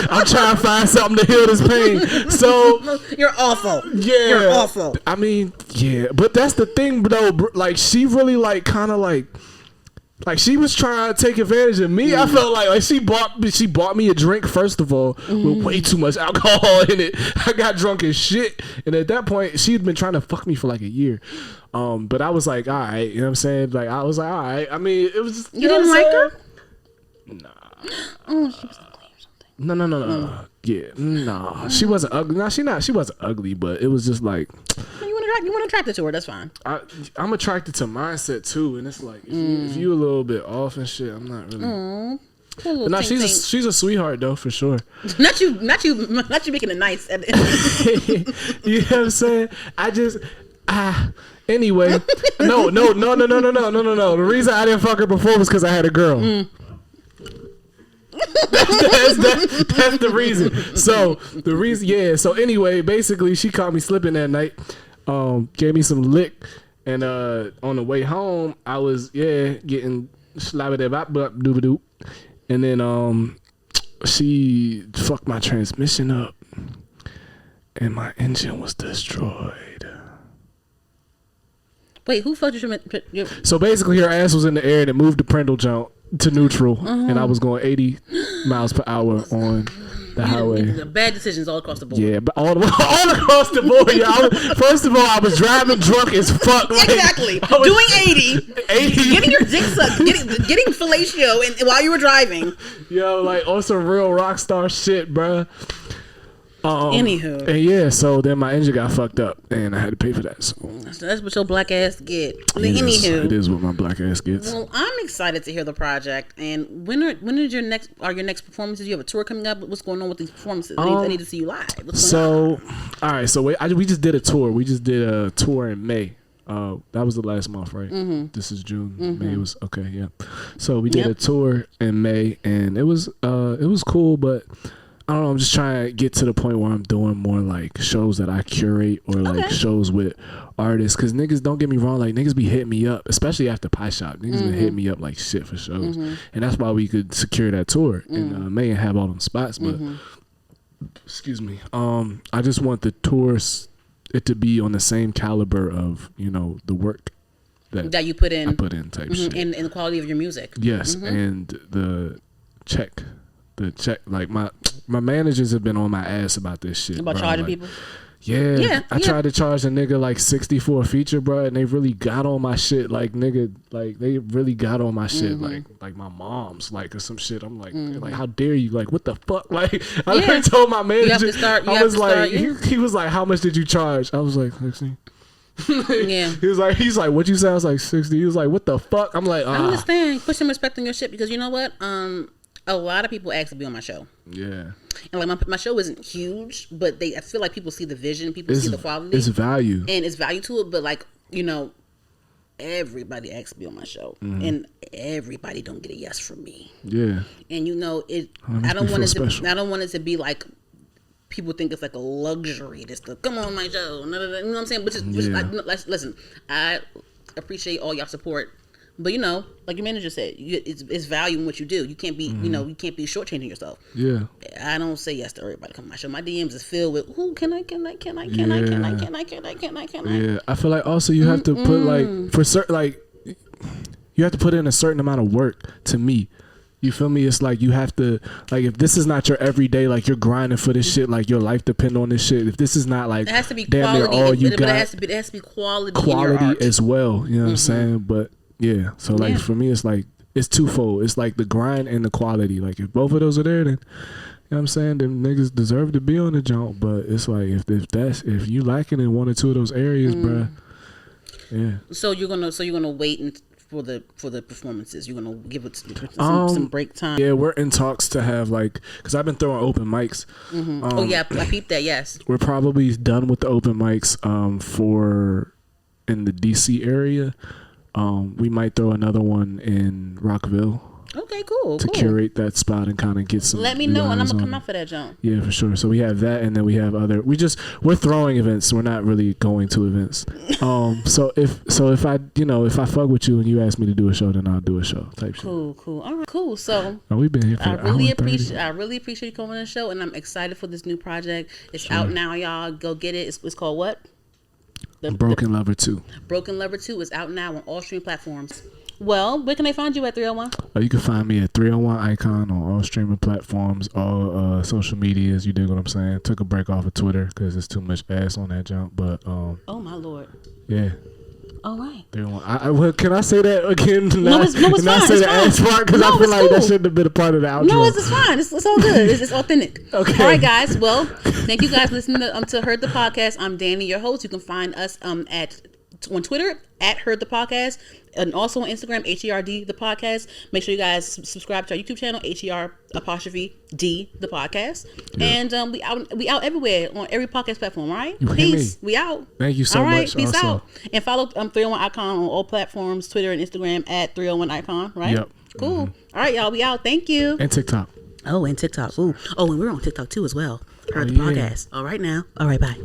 I'm trying to find something to heal this pain. So you're awful. Yeah, you're awful. I mean, yeah, but that's the thing though, like she really like kind of like she was trying to take advantage of me. I felt like she bought me a drink, first of all, with way too much alcohol in it. I got drunk as shit, and at that point she had been trying to fuck me for like a year. But I was like, all right, you know what I'm saying? Like I was like, all right. I mean, it was just, you didn't like her? Nah. Oh, she was ugly or something. No. Yeah, nah. She wasn't ugly. Nah, she wasn't ugly, but it was just like, you want to attracted to her. That's fine. I'm attracted to mindset too, and it's like if you a little bit off and shit, I'm not really. But nah, she's a sweetheart though, for sure. not you making it nice. You know what I'm saying? I just anyway. No. The reason I didn't fuck her before was because I had a girl. That's the reason. So anyway, basically she caught me slipping that night. Gave me some lick, and on the way home I was getting slabba-dabba-doop, and then she fucked my transmission up, and my engine was destroyed. Wait, who fucked your? So basically, her ass was in the air and it moved the Prindle jump to neutral, and I was going 80 miles per hour on the highway. Bad decisions all across the board. Yeah, but all across the board. Yeah, first of all, I was driving drunk as fuck. Like, exactly. Doing 80, getting your dick sucked, getting fellatio, and while you were driving. Yo, like on some real rock star shit, bruh. Anywho. And yeah, so then my engine got fucked up, and I had to pay for that. So that's what your black ass get. Anywho, it is what my black ass gets. Well, I'm excited to hear the project. And when is your next performances? You have a tour coming up. What's going on with these performances? I need to see you live. All right. So we just did a tour. We just did a tour in May. That was the last month, right? This is June. May was okay. Yeah. So we did a tour in May, and it was cool, but I don't know. I'm just trying to get to the point where I'm doing more like shows that I curate or like shows with artists. Cause niggas, don't get me wrong, like niggas be hitting me up, especially after Pie Shop. Niggas been hitting me up like shit for shows, and that's why we could secure that tour and May and have all them spots. But excuse me, I just want the tours it to be on the same caliber of the work that you put in. I put in type shit, and the quality of your music. Yes, and the check. Like my managers have been on my ass about this shit. About charging people? Yeah. I tried to charge a nigga like 60 for a feature, bro, and they really got on my shit. Like nigga, like they really got on my shit. Like my mom's like or some shit. I'm like how dare you? Like what the fuck? Like I told my manager. He was like, how much did you charge? I was like 60. Yeah. He's like, what you say? I was like 60. He was like, what the fuck? I'm like, I understand. Put some respect on your shit because you know what? A lot of people ask to be on my show. Yeah. And like my show isn't huge, but I feel like people see the vision, people see the quality. It's value. And it's value to it, but like, everybody asks to be on my show. And everybody don't get a yes from me. Yeah. And I don't want it to be like people think it's like a luxury just to come on my show. You know what I'm saying? Listen, I appreciate all y'all support. But like your manager said, it's value in what you do. You can't be, you can't be shortchanging yourself. Yeah. I don't say yes to everybody come on my show. My DMs is filled with who can I. Yeah. I feel like also you have to put like for certain you have to put in a certain amount of work to me. You feel me? It's like you have to if this is not your everyday, like you're grinding for this shit, like your life depend on this shit. If this is not like it has to be damn quality, near all you got, it has to be quality as well. You know what I'm saying? But yeah, so for me, it's like it's twofold. It's like the grind and the quality. Like if both of those are there, then you know what I'm saying, then niggas deserve to be on the jump. But it's like if you lacking in one or two of those areas, bruh. Yeah. So you're gonna wait for the performances. You're gonna give it some break time. Yeah, we're in talks to have because I've been throwing open mics. I peeped that. Yes. We're probably done with the open mics for in the DC area. We might throw another one in Rockville. Okay, cool. To curate that spot and kind of get some. Let me know, and I'm gonna come out for that jump. Yeah, for sure. So we have that, and then we have other. We're throwing events. We're not really going to events. So if I fuck with you and you ask me to do a show, then I'll do a show type shit. Cool. All right, cool. So we've been here for I really appreciate you coming on the show, and I'm excited for this new project. It's out now, y'all. Go get it. It's called what? Broken Lover 2. Broken Lover 2 is out now on all streaming platforms. Well, where can they find you at 301? You can find me at 301 Icon on all streaming platforms, all social medias. You dig what I'm saying? Took a break off of Twitter because there's too much ass on that jump. But oh my lord. Yeah. All right. Can I say that again? No, it's fine. Say the ass part because I feel like that shouldn't have been a part of the outro. No, it's fine. It's all good. It's authentic. Okay. All right, guys. Well, thank you guys for listening to Heard the Podcast. I'm Dani, your host. You can find us on Twitter at Heard the Podcast, and also on Instagram HERD the Podcast. Make sure you guys subscribe to our YouTube channel HER''D the Podcast, and we out everywhere on every podcast platform. All right, peace. We out. Thank you so much. All right, peace also. out, and follow 301 Icon on all platforms, Twitter and Instagram at 301 Icon. Right. Yep. Cool. All right, y'all. We out. Thank you. And TikTok. Oh, and TikTok. Ooh. Oh, and we're on TikTok too as well. Heard the podcast. All right now. All right. Bye.